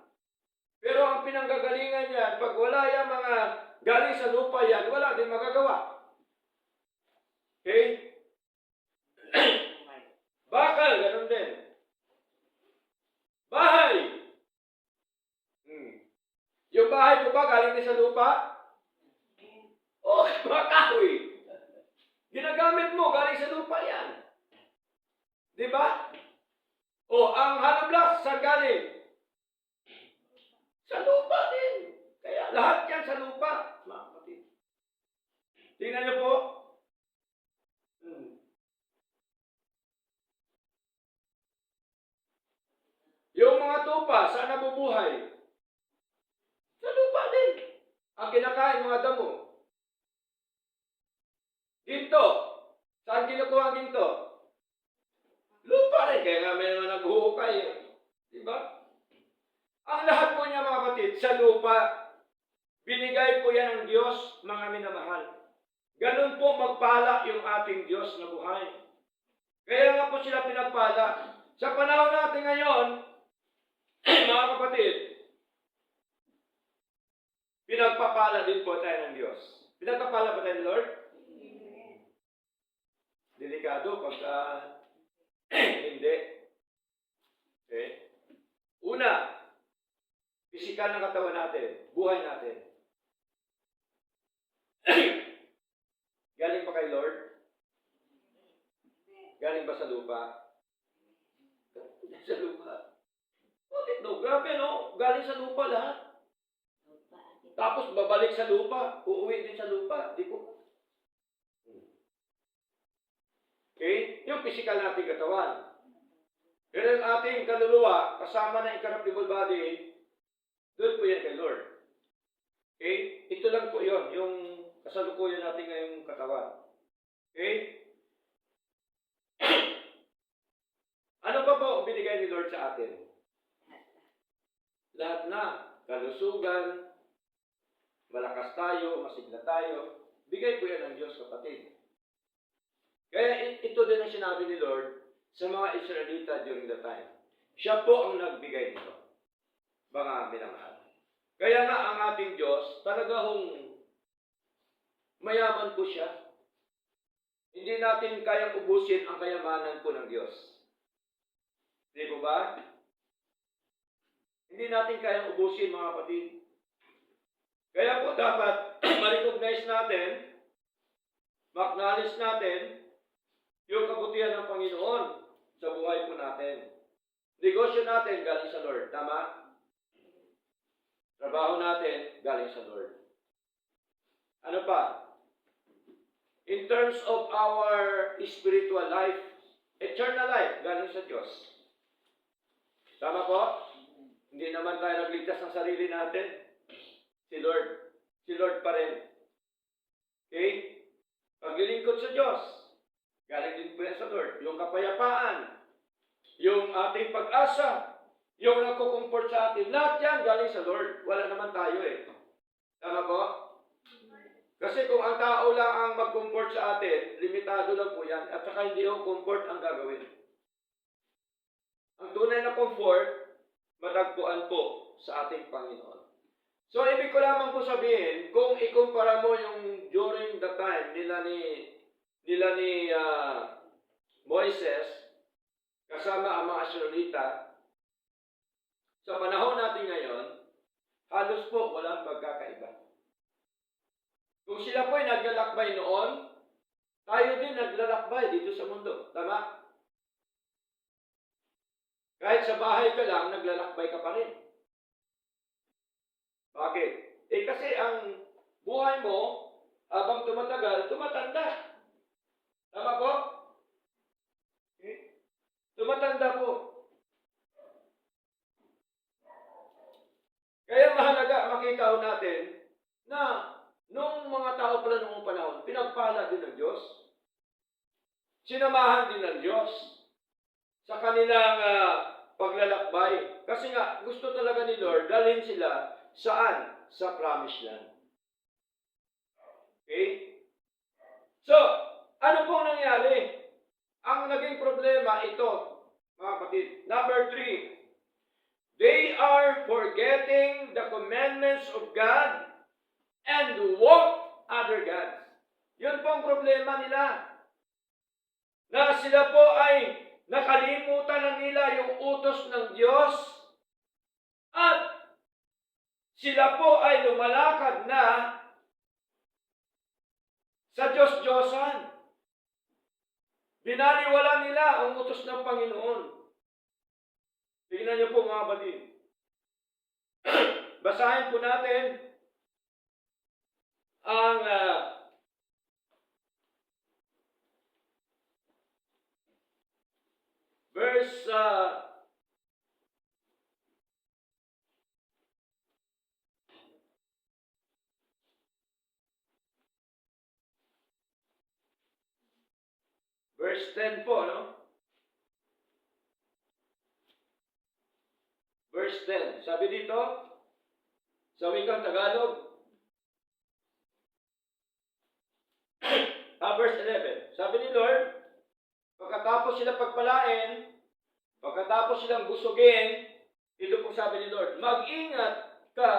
Pero ang pinanggagalingan yan, pag wala yung mga galing sa lupa yan, wala din magagawa. Okay? Bakal, ganun din. Bahay. Yung bahay mo ba galing din sa lupa? Oh, makahoy. Ginagamit mo, galing sa lupa yan. Di ba? O, ang hollow blocks, saan galing? Sa lupa din. Kaya lahat yan sa lupa. Tingnan niyo po. lupa, saan nabubuhay? Sa lupa din. Ang kinakain mga damo. Ginto. Saan kinukuha ang ginto? Lupa rin. Kaya nga may mga naghuhukay. Diba? Ang lahat po niya mga kapatid, sa lupa, binigay po yan ng Diyos, mga minamahal. Ganun po magpala yung ating Diyos na buhay. Kaya nga po sila pinagpala. Sa panahon natin ngayon, mga kapatid, pinagpapala din po tayo ng Diyos. Pinagpapala ba tayo ng Lord? Delikado pagka hindi. Okay? Una, pisikal ng katawan natin, buhay natin. Galing pa kay Lord? Galing ba sa lupa? Sa lupa. Bakit no? Grabe no? Galing sa lupa lahat. Tapos babalik sa lupa. Uuwi din sa lupa. Di ko. Okay? Yung physical nating katawan. Pero yung ating kaluluwa, kasama na incorruptible body, doon po yan kay Lord. Okay? Ito lang po yun, yung kasalukuyan natin ngayong katawan. Okay? Ano pa po binigay ni Lord sa atin? Lahat na. Kalusugan, malakas tayo, masigla tayo. Bigay po yan ng Diyos, kapatid. Kaya ito din ang sinabi ni Lord sa mga Israelita during the time. Siya po ang nagbigay nito. Mga minamahal. Kaya nga ang ating Diyos, talaga hong mayaman po siya. Hindi natin kayang ubusin ang kayamanan po ng Diyos. Hindi po ba? Hindi natin kayang ubusin, mga kapatid. Kaya po dapat ma-recognize natin, ma-acknowledge natin yung kabutihan ng Panginoon sa buhay po natin. Negosyo natin galing sa Lord. Tama? Trabaho natin galing sa Lord. Ano pa? In terms of our spiritual life, eternal life galing sa Diyos. Tama po? Hindi naman tayo nagligtas ng sarili natin. Si Lord pa rin. Okay? Paglilingkod sa Diyos, galing din po yan sa Lord. Yung kapayapaan, yung ating pag-asa, yung nagkukumport sa atin, lahat yan galing sa Lord. Wala naman tayo eh. Tama po? Kasi kung ang tao lang ang mag-comfort sa atin, limitado lang po yan, at saka hindi yung comfort ang gagawin. Ang tunay na comfort, matagpuan po sa ating Panginoon. So, ibig ko lamang po sabihin, kung ikumpara mo yung during the time nila ni Moises, kasama ang mga Israelita, sa panahon natin ngayon, halos po walang pagkakaiba. Kung sila po ay naglalakbay noon, tayo din naglalakbay dito sa mundo. Tama? Kahit sa bahay ka lang, naglalakbay ka pa rin. Bakit? Kasi ang buhay mo, habang tumatagal, tumatanda. Tama po? Tumatanda po. Kaya mahalaga makita natin na nung mga tao pala noong panahon, pinagpala din ng Diyos. Sinamahan din ng Diyos sa kanilang paglalakbay. Kasi nga, gusto talaga ni Lord, dalhin sila saan? Sa promised land. Okay? So, ano pong nangyari? Ang naging problema ito, mga kapatid. Number 3, they are forgetting the commandments of God and walk other gods. Yun po ang problema nila. Na sila po ay nakalimutan na nila yung utos ng Diyos at sila po ay lumalakad na sa Diyos-Diyosan. Binaliwala nila ang utos ng Panginoon. Tingnan niyo po mga kapatid. Basahin po natin ang verse verse 10 po, no? Verse 10. Sabi dito, sa wikang Tagalog, verse 11. Sabi ni Lord, pagkatapos sila pagpalain, pagkatapos silang busugin, ito po sabi ni Lord, mag-ingat ka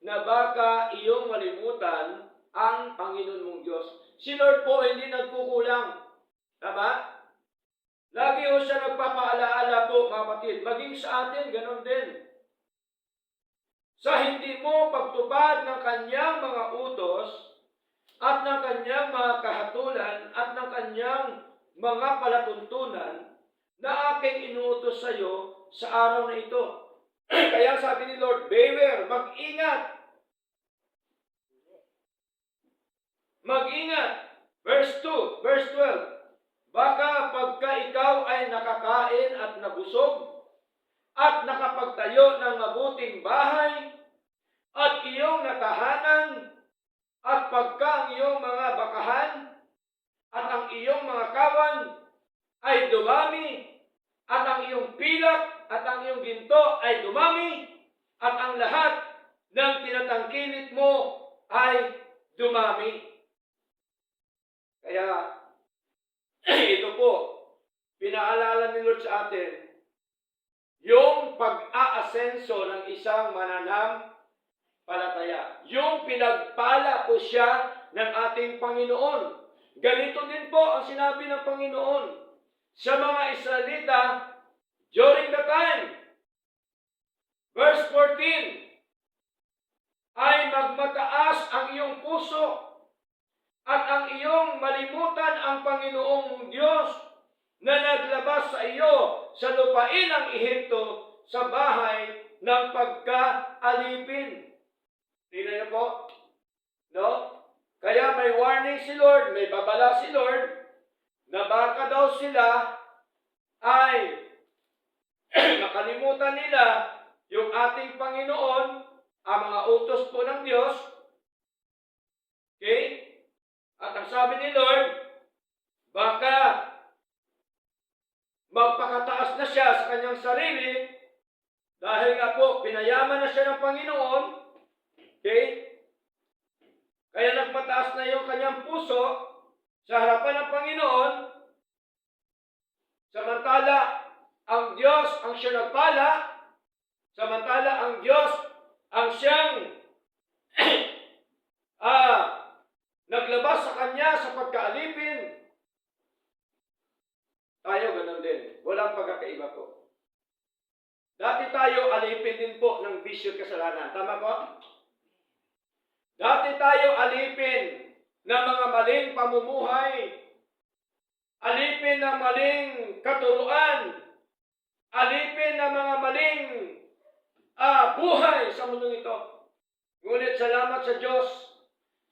na baka iyong malimutan ang Panginoon mong Diyos. Si Lord po hindi nagkukulang. Tama? Lagi ho siya nagpapaalaala po, mga kapatid. Maging sa atin, ganon din. Sa hindi mo pagtupad ng kanyang mga utos at ng kanyang mga kahatulan at ng kanyang mga palatuntunan na aking inuutos sa iyo sa araw na ito. Kaya sabi ni Lord, beware, mag-ingat. Mag-ingat. Verse 2, verse 12. Baka pagka ikaw ay nakakain at nabusog at nakapagtayo ng mabuting bahay at iyong natahanan at pagka ang iyong mga bakahan at ang iyong mga kawan ay dumami at ang iyong pilak at ang iyong ginto ay dumami at ang lahat ng tinatangkilik mo ay dumami. Kaya, ito po, pinaalala ni Lord sa atin, yung pag-aasenso ng isang mananampalataya. Yung pinagpala po siya ng ating Panginoon. Ganito din po ang sinabi ng Panginoon sa mga Israelita during the time. Verse 14, ay magmataas ang iyong puso at ang iyong malimutan ang Panginoong Diyos na naglabas sa iyo sa lupain ng Ehipto sa bahay ng pagkaalipin. Tingnan niyo po, no? Kaya may warning si Lord, may babala si Lord, na baka daw sila ay makalimutan nila yung ating Panginoon, ang mga utos po ng Diyos. Okay? At ang sabi ni Lord, baka magpakataas na siya sa kanyang sarili dahil nga po pinayaman na siya ng Panginoon. Okay? Kaya nagmataas na yung kanyang puso sa harapan ng Panginoon. Samantala, ang Diyos ang siya nagpala. Samantala, ang Diyos ang siyang naglabas sa kanya sa pagkaalipin. Tayo ganun din. Walang pagkakaiba po. Dati tayo alipin din po ng bisyo kasalanan. Tama po? Dati tayo alipin ng mga maling pamumuhay. Alipin ng maling katuruan. Alipin ng mga maling buhay sa mundong ito. Ngunit salamat sa Diyos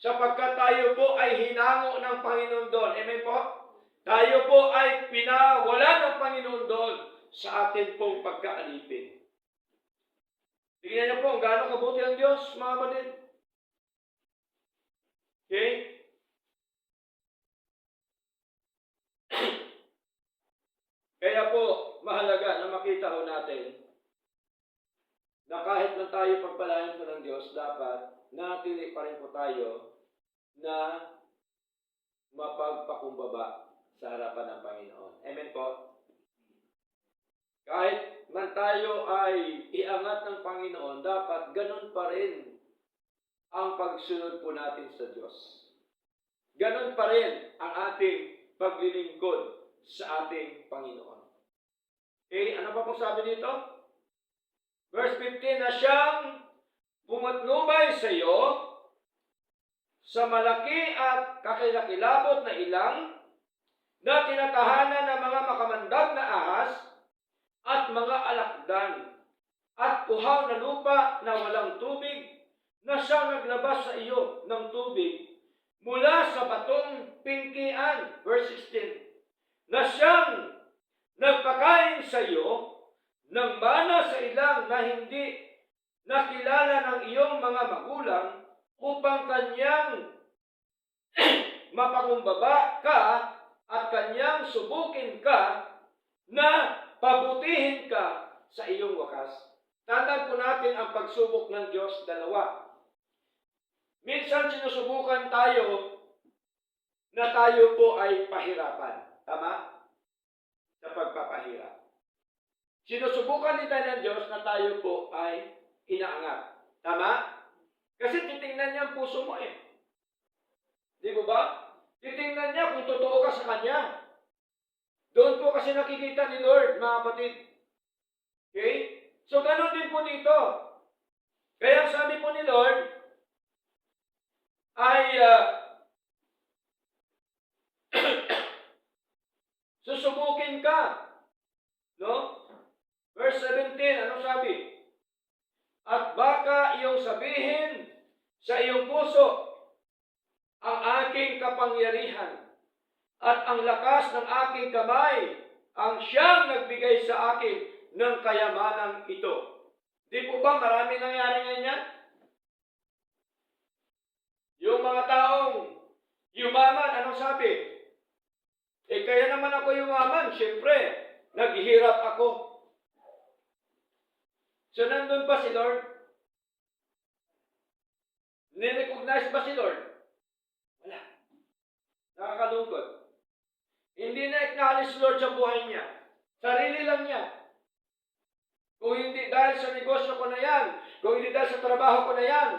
sapagkat tayo po ay hinango ng Panginoon doon. Amen po? Tayo po ay pinawala ng Panginoon doon sa atin pong pagkaalipin. Tingnan niyo po kung gaano kabuti ang Diyos, mga kapatid. Okay? Kaya po, mahalaga na makita ho natin na kahit na tayo pagpalain po ng Diyos, dapat natili pa rin po tayo na mapagpakumbaba sa harapan ng Panginoon. Amen po? Kahit man tayo ay iangat ng Panginoon, dapat ganun pa rin ang pagsunod po natin sa Diyos. Ganun pa rin ang ating paglilingkod sa ating Panginoon. Okay, ano pa po sabi dito? Verse 15, na siyang pumatnubay sa iyo sa malaki at kakilakilabot na ilang na tinatahanan ng mga makamandag na ahas at mga alakdan at uhaw na lupa na walang tubig na siyang naglabas sa iyo ng tubig mula sa batong pingkian. Verse 16, na siyang nagpakain sa iyo ng mana sa ilang na hindi nakilala ng iyong mga magulang upang kanyang mapangumbaba ka at kanyang subukin ka na pabutihin ka sa iyong wakas. Tandaan po natin ang pagsubok ng Diyos dalawa. Minsan sinusubukan tayo na tayo po ay pahirapan. Tama? Sa pagpapahirap. Sinusubukan din tayo ng Diyos na tayo po ay inaangat. Tama? Kasi titingnan niya ang puso mo eh. Di ba ba? Titingnan niya kung totoo ka sa Kanya. Doon po kasi nakikita ni Lord, mga kapatid. Okay? So, ganun din po dito. Kaya sabi po ni Lord, ay susubukin ka. No? Verse 17, ano sabi? At baka iyong sabihin sa iyong puso, ang aking kapangyarihan at ang lakas ng aking kamay ang siyang nagbigay sa akin ng kayamanan ito. Di po ba marami nangyari ngayon yan? Yung mga taong yumaman, anong sabi? Eh kaya naman ako yumaman, siyempre, naghihirap ako. So nandun pa si Lord? Nirecognize ba si Lord? Wala. Nakakalungkot. Hindi na-acknowledge Lord sa buhay niya. Sarili lang niya. Kung hindi dahil sa negosyo ko na yan, kung hindi dahil sa trabaho ko na yan,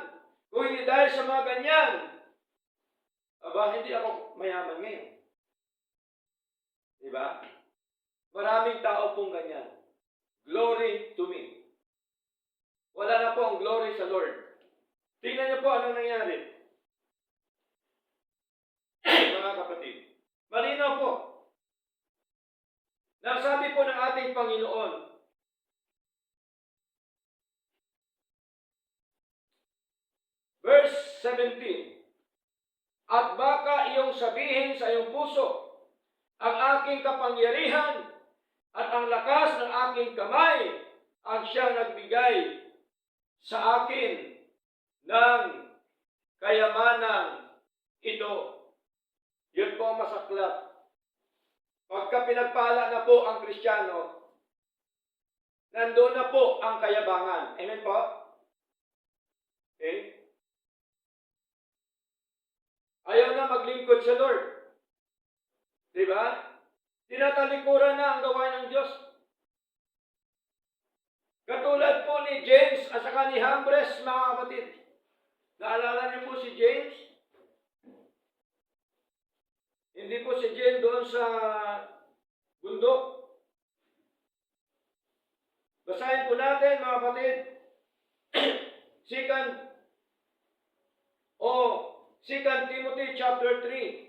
kung hindi dahil sa mga ganyan, aba, hindi ako mayaman ngayon. Diba? Maraming tao pong ganyan. Glory to me. Wala na po ang glory sa Lord. Tingnan niyo po anong nangyari. Mga kapatid. Malinaw po. Nasabi po ng ating Panginoon, verse 17, at baka iyong sabihin sa iyong puso, ang aking kapangyarihan at ang lakas ng aking kamay ang siyang nagbigay sa akin ng kayamanan ito. Yun po ang masaklap. Pagka pinagpala na po ang Kristiyano, nandoon na po ang kayabangan. Amen po? Okay? Ayaw na maglingkod sa Lord. Diba? Tinatalikuran na ang gawain ng Diyos. Katulad po ni James at saka ni Jambres, mga kapatid. Naalala niyo po si James? Hindi po si James doon sa bundok. Basahin po natin, mga kapatid. Second Timothy chapter 3.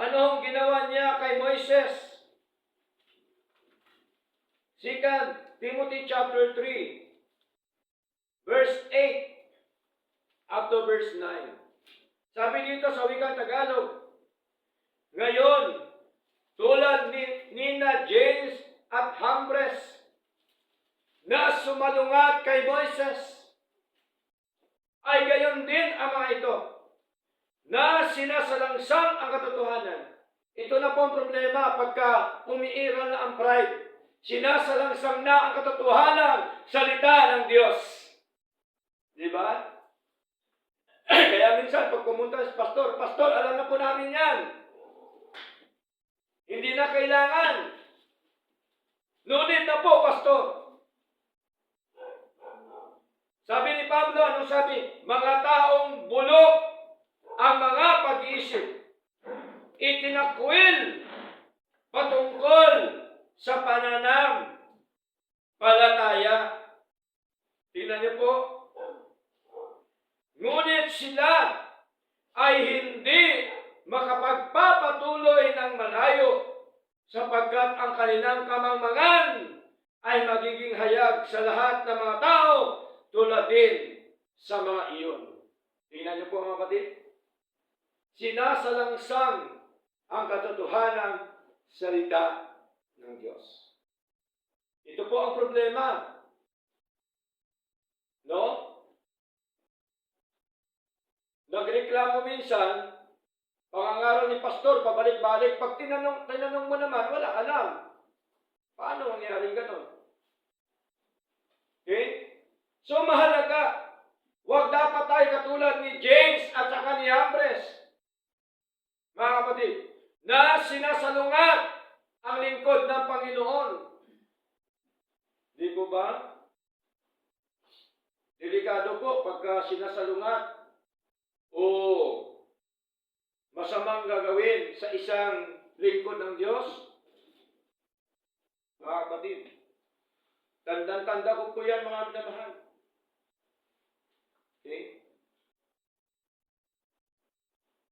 Anong ginawa niya kay Moises? 2 Timothy chapter 3, verse 8 up to verse 9. Sabi dito sa wikang Tagalog, ngayon, tulad ni Nina James at Jambres na sumalungat kay Moises, ay gayon din ang mga ito, na sinasalangsang ang katotohanan. Ito na po ang problema pagka umiiral na ang pride. Sinasalangsang na ang katotohanan, salita ng Diyos. Di ba? Kaya minsan pag pumunta sa pastor, alam na po namin yan. Hindi na kailangan. Ngunit na po, pastor. Sabi ni Pablo, anong sabi? Mga taong bulok ang mga pag-iisip. Itinakwil patungkol sa pananam palataya. Tingnan niyo po. Ngunit sila ay hindi makapagpapatuloy ng malayo sapagkat ang kanilang kamangmangan ay magiging hayag sa lahat ng mga tao tulad din sa mga iyon. Tingnan niyo po mga kapatid. Sinasalangsang ang katotohanan salita ng Diyos. Ito po ang problema. No? Nagreklamo minsan Pangangaral ni pastor, pabalik-balik. Pag tinanong mo naman, wala alam. Paano mangyaring ganon? Okay? So mahalaga, huwag dapat tayo katulad ni James at saka ni Jambres, mga kapatid, na sinasalungat ang lingkod ng Panginoon. Di po ba? Delikado po pagka sinasalungat o masamang gagawin sa isang lingkod ng Diyos. Mga kapatid, tandang-tanda ko po yan, mga minamahal. Okay?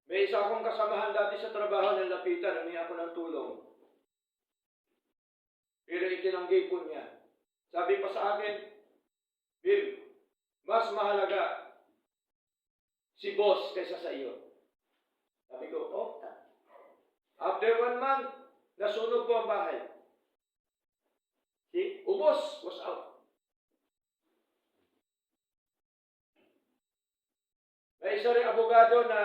May isa akong kasamahan dati sa trabaho ng lapitan, humingi ako ng tulong. Pero itinanggi po niya. Sabi pa sa akin, Bill, mas mahalaga si boss kaysa sa iyo. Sabi ko, oh. After 1 month, nasunog po ang bahay. See? Ubos, was out. May isa rin abogado na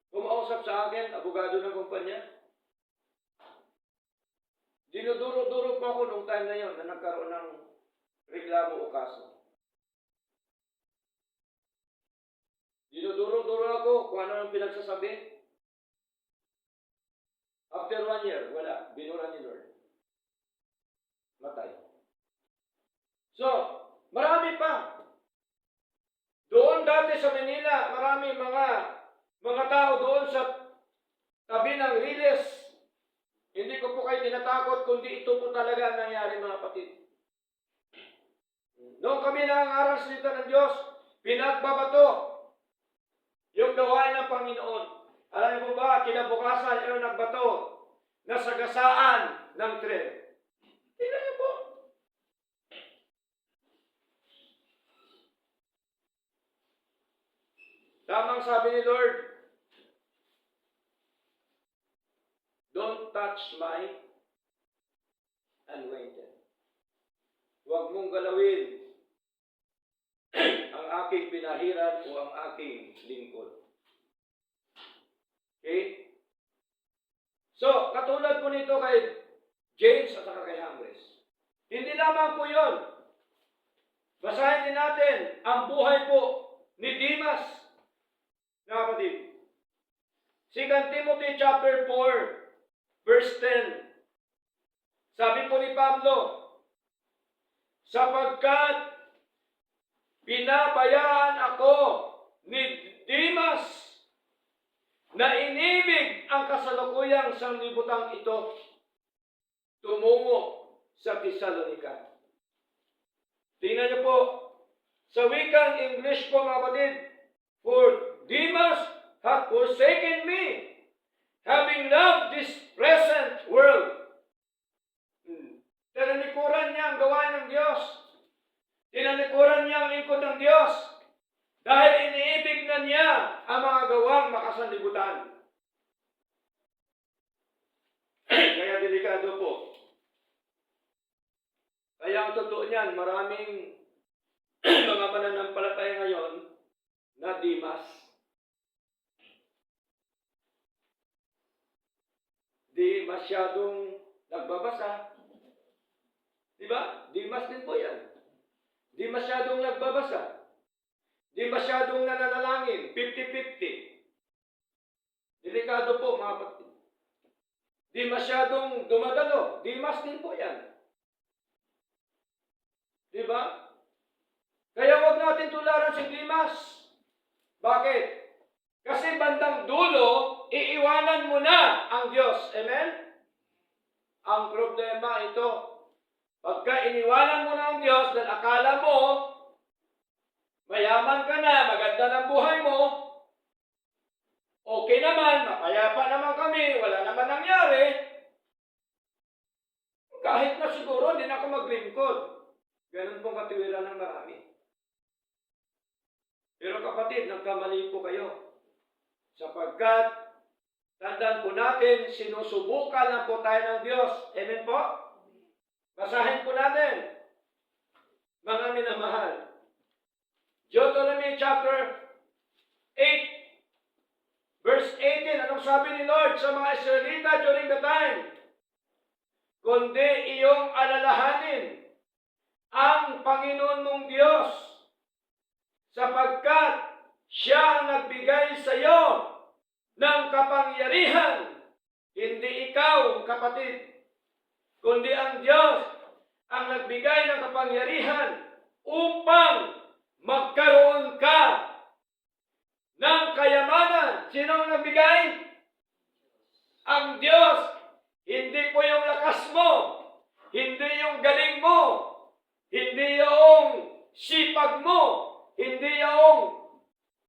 kumausap sa akin, abogado ng kumpanya. Dinuduro-duro pa ako nung time na yon na nagkaroon ng reklamo o kaso. Dinuduro-duro ako kung ano ang pinagsasabi. After 1 year, wala. Binura ni Lord. Matay. So, marami pa. Doon dati sa Manila, marami mga tao doon sa tabi ng Riles. Hindi ko po kayo tinatakot, kundi ito po talaga ang nangyari, mga kapatid. Noong kami nangangaral sa salita ng Diyos, pinagbabato yung gawain ng Panginoon. Alam niyo po ba, kinabukasan yung nagbato na sagasaan ng tren. Tingnan niyo po. Tamang sabi ni Lord, don't touch my anointed. Huwag mong galawin ang aking pinahiran o ang aking lingkod. Okay? So, katulad po nito kay James at saka kay Jambres. Hindi lamang po yun. Basahin din natin ang buhay po ni Demas. Mga kapatid. 2 Timothy chapter 4, verse 10. Sabi po ni Pablo, sapagkat pinabayaan ako ni Demas na inibig ang kasalukuyang sanglibutang ito tumungo sa Tesalonica. Tingnan niyo po, sa wikang English po, mga kapatid, for Demas hath forsaken me, having loved this present world. Tinalikuran niya ang gawain ng Diyos. Tinalikuran niya ang lingkod ng Diyos. Dahil iniibig na niya ang mga gawang makasanlibutan. Kaya delikado po. Kaya ang totoo niyan, maraming mga mananampalataya ngayon na Demas. Di masyadong nagbabasa. Diba? Demas din po yan. Di masyadong nagbabasa. Di masyadong nananalangin. 50-50. Delikado po, mga kapatid. Di masyadong dumadalo. Demas din po yan. Diba? Kaya wag natin tularan si Demas. Bakit? Kasi bandang dulo, iiwanan mo na ang Diyos. Amen? Ang problema ito. Pagka iniwanan mo na ang Diyos dahil akala mo, mayaman ka na, maganda ng buhay mo, okay naman, mapayapa naman kami, wala naman nangyari, kahit na siguro hindi na ako maglingkod. Ganun pong katiwiran ng marami. Pero kapatid, nagkamali po kayo. Sapagkat, tandaan po natin, sinusubukan lang po tayo ng Diyos. Amen po? Basahin po natin, mga minamahal. Deuteronomy chapter 8, verse 18, anong sabi ni Lord sa mga Israelita during the time? Kundi iyong alalahanin ang Panginoon mong Diyos, sapagkat siya ang nagbigay sa iyo ng kapangyarihan, hindi ikaw, kapatid, kundi ang Diyos ang nagbigay ng kapangyarihan upang magkaroon ka ng kayamanan. Sino ang nagbigay? Ang Diyos. Hindi po yung lakas mo, hindi yung galing mo, hindi yung sipag mo, hindi yung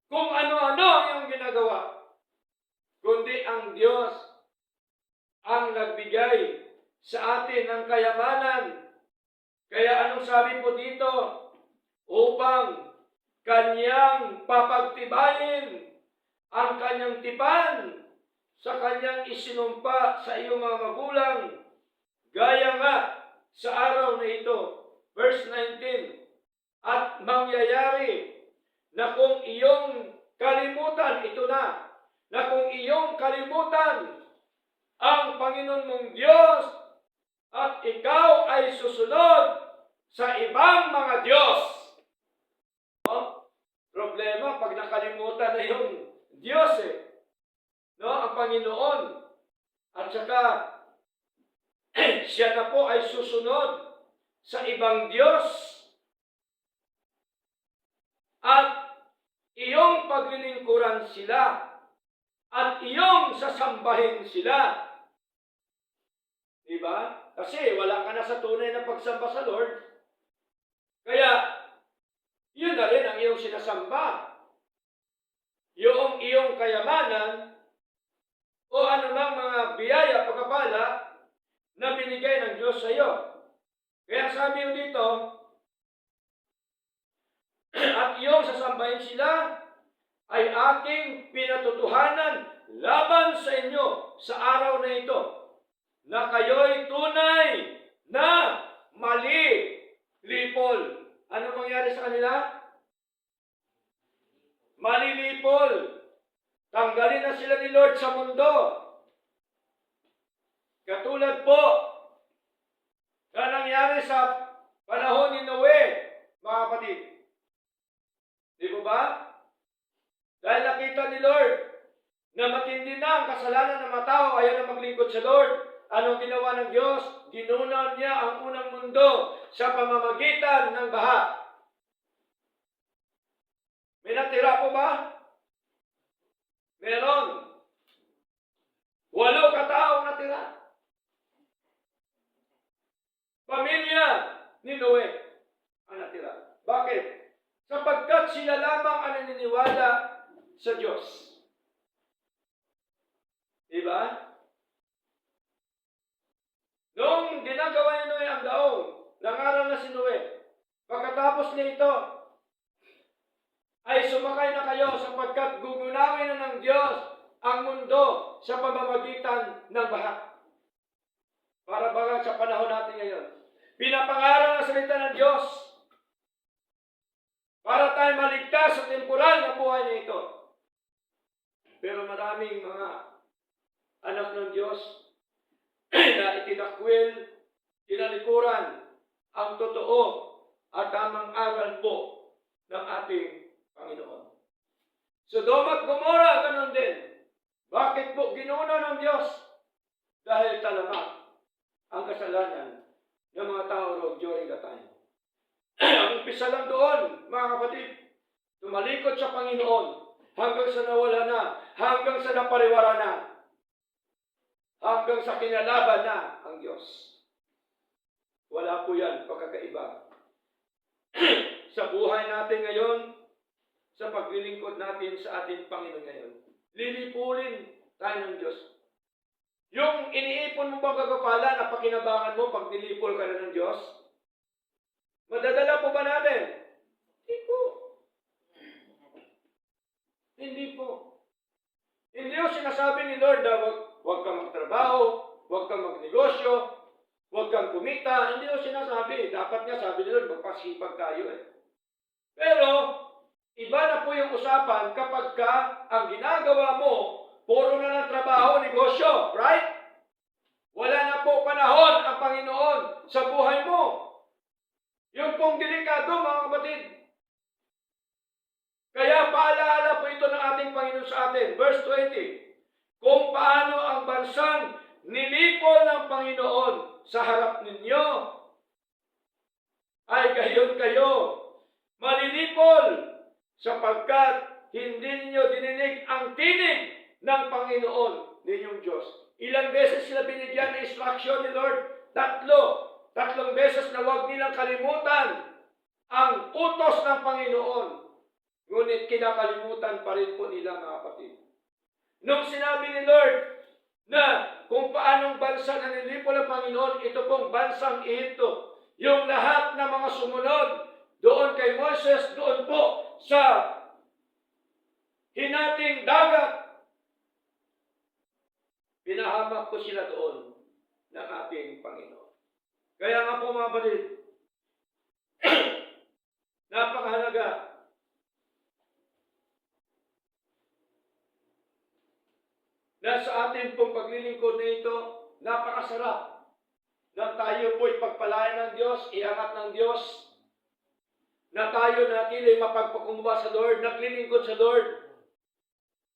kung ano-ano yung ginagawa, kundi ang Diyos ang nagbigay sa atin ng kayamanan. Kaya anong sabi po dito? Upang kanyang papagtibayin ang kanyang tipan sa kanyang isinumpa sa iyong mga magulang, gaya nga sa araw na ito. Verse 19, at mangyayari na kung iyong kalimutan, ito na kung iyong kalimutan ang Panginoon mong Diyos at ikaw ay susunod sa ibang mga Diyos. Problema pag nakalimutan na yung Diyos ang Panginoon, at saka siya na po ay susunod sa ibang Diyos, at iyong paglilingkuran sila at iyong sasambahin sila. Diba? Kasi wala ka na sa tunay na pagsamba sa Lord, kaya yun na rin ang iyong sinasamba. Yung iyong kayamanan o anumang mga biyaya, pagkapala na binigay ng Diyos sa iyo. Kaya sabi yung dito, at iyong sasambahin sila ay aking pinatutuhanan laban sa inyo sa araw na ito, na kayo'y tunay na malilipol. Ano mangyari sa kanila? Malilipol. Tanggalin na sila ni Lord sa mundo. Katulad po na nangyari sa panahon ni Noe, mga kapatid. Di ba ba? Dahil nakita ni Lord na matindi na ang kasalanan ng mga tao, ayaw na maglingkod sa Lord. Anong ginawa ng Diyos? Ginunan niya ang unang mundo sa pamamagitan ng baha. May natira po ba? Meron. 8 kataong natira. Pamilya ni Noe ang natira. Bakit? Sapagkat sila lamang ang naniniwala sa Diyos. Diba? Noong ginagawa ni Noe ang daong, nangaral na si Noe. Pagkatapos nito, ay sumakay na kayo sapagkat gugunawin na ng Diyos ang mundo sa pamamagitan ng baha. Para bagang sa panahon natin ngayon. Pinapangaral ang salita ng Diyos para tayo maligtas sa temporal na buhay na ito. Pero maraming mga anak ng Diyos na itinakwil, tinalikuran ang totoo at tamang aral po ng ating Panginoon. Sodoma at Gomora, ganun din. Bakit po ginuna ng Diyos? Dahil talamak ang kasalanan ng mga tao roon during the time. Ang umpisa lang doon, mga kapatid, tumalikod sa Panginoon hanggang sa nawala na, hanggang sa napariwara na, hanggang sa kinalaban na ang Diyos. Wala po yan pagkakaiba. Sa buhay natin ngayon, sa paglilingkod natin sa ating Panginoon ngayon, lilipulin tayo ng Diyos. Yung iniipon mo bang kagapala na pakinabangan mo pag nilipol ka na ng Diyos? Madadala po ba natin? Hindi po. Hindi po. Hindi yung sinasabi ni Lord na huwag kang magtrabaho, huwag kang magnegosyo, huwag kang kumita. Hindi yung sinasabi. Dapat nga sabi ni Lord, magpasipag tayo Pero, iba na po yung usapan kapag ka ang ginagawa mo puro na ng trabaho, negosyo, right? Wala na po panahon ang Panginoon sa buhay mo. Yun pong delikado, mga kapatid. Kaya paalaala po ito ng ating Panginoon sa atin. Verse 20. Kung paano ang bansang nilipol ng Panginoon sa harap ninyo, ay gayon kayo malilipol sapagkat hindi ninyo dininig ang tinig ng Panginoon ninyong Diyos. Ilang beses sila binigyan ng instruction ni Lord? Tatlong beses na huwag nilang kalimutan ang utos ng Panginoon. Ngunit kinakalimutan pa rin po nila, mga kapatid. Nung sinabi ni Lord na kung paanong bansa na nilipol ng Panginoon, ito pong bansang Ehipto. Yung lahat ng mga sumunod doon kay Moses, doon po sa hinating dagat, pinahamak po sila doon ng ating Panginoon. Kaya nga po, mga kapatid, napakahalaga na sa ating pong paglilingkod na ito, napakasarap na tayo po'y pagpalain ng Diyos, iangat ng Diyos, na tayo natili mapagpakumbaba sa Lord, naglilingkod sa Lord.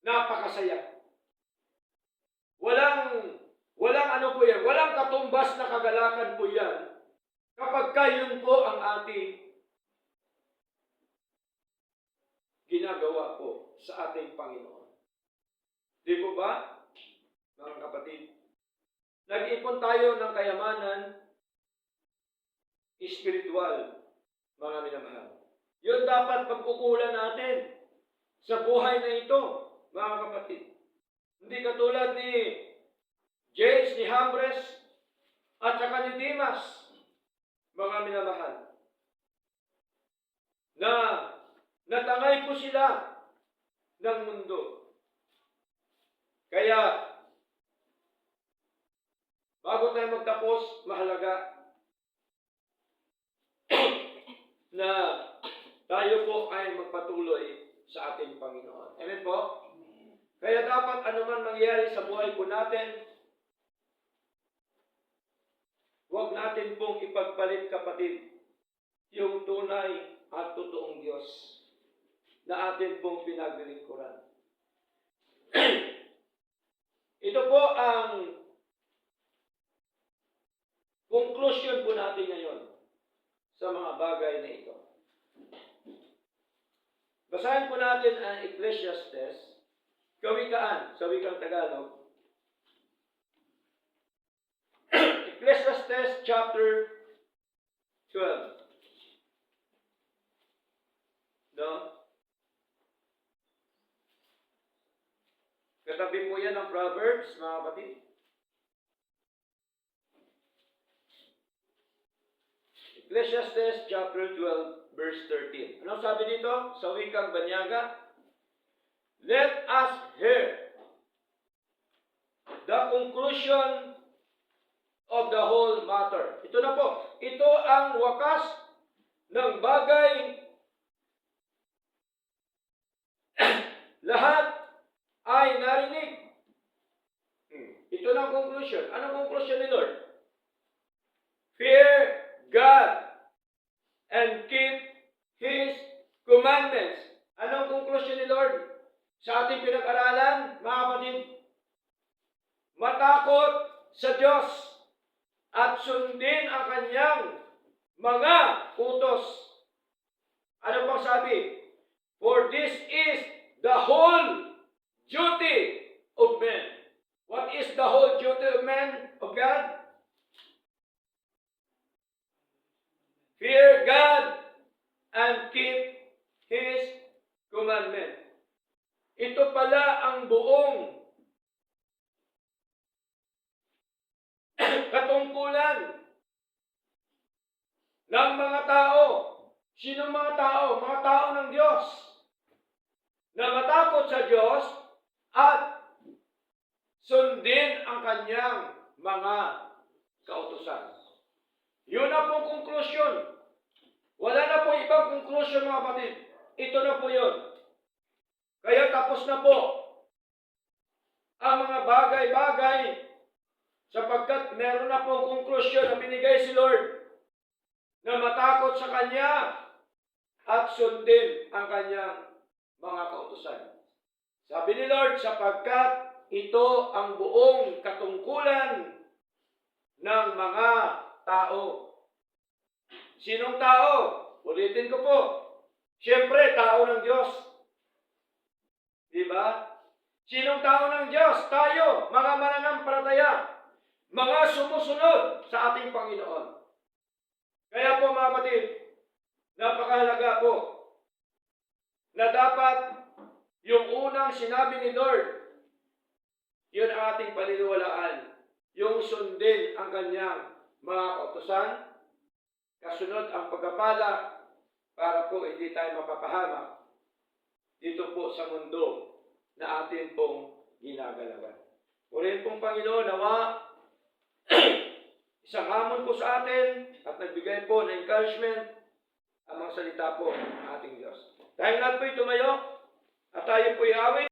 Napakasaya. Walang ano po yan, walang katumbas na kagalakan po yan kapag kayon po ang ating ginagawa po sa ating Panginoon. Di po ba, mga kapatid? Nag-ipon tayo ng kayamanan espiritual, mga minamahal. Yun dapat pagkukulan natin sa buhay na ito, mga kapatid. Hindi katulad ni James, ni Hambres, at saka ni Dimas, mga minamahal, na natangay po sila ng mundo. Kaya, bago tayo magtapos, mahalaga na tayo po ay magpatuloy sa ating Panginoon. Amen po? Kaya dapat anuman mangyari sa buhay po natin, huwag natin pong ipagpalit, kapatid, yung tunay at totoong Diyos na atin pong pinaglilingkuran. Ito po ang conclusion po natin ngayon sa mga bagay na ito. Basahin po natin ang Ecclesiastes, Kawikaan, sa wikang Tagalog. Ecclesiastes chapter 12. No? Katabi po yan ng Proverbs, mga kapatid. Ecclesiastes chapter 12, verse 13. Anong sabi dito? Sa wikang Banyaga, let us hear the conclusion of the whole matter. Ito na po. Ito ang wakas ng bagay. Lahat ay narinig. Ito na ang conclusion. Anong conclusion ni Lord? Fear God and keep His commandments. Anong conclusion ni Lord? Sa ating pinag-aralan, mga kapatid, matakot sa Diyos at sundin ang kanyang mga utos. Ano pang sabi? For this is the whole duty of man. What is the whole duty of man, of God? Fear God and keep His commandment. Ito pala ang buong katungkulan ng mga tao. Sino mga tao? Mga tao ng Diyos. Na matakot sa Diyos at sundin ang kanyang mga kautusan. Yun na pong conclusion. Wala na po ibang conclusion, mga kapatid. Ito na po yun. Kaya tapos na po ang mga bagay-bagay sapagkat meron na pong konklusyon na binigay si Lord na matakot sa Kanya at sundin ang Kanyang mga kautusan. Sabi ni Lord, sapagkat ito ang buong katungkulan ng mga tao. Sinong tao? Ulitin ko po. Siyempre, tao ng Diyos. Di ba? Sinong tao ng Diyos? Tayo, mga mananampalataya, mga sumusunod sa ating Panginoon. Kaya po mga kapatid, napakahalaga po na dapat yung unang sinabi ni Lord, yun ang ating paniniwalaan, yung sundin ang kanyang mga kautusan, kasunod ang pagpapala para po hindi tayo mapapahamak dito po sa mundo na atin pong ginagalawan. Purihin pong Panginoon, nawa isang hamon po sa atin at nagbigay po ng encouragement ang mga salita po ng ating Diyos. Dahil lahat po'y tumayo at tayo po'y awit.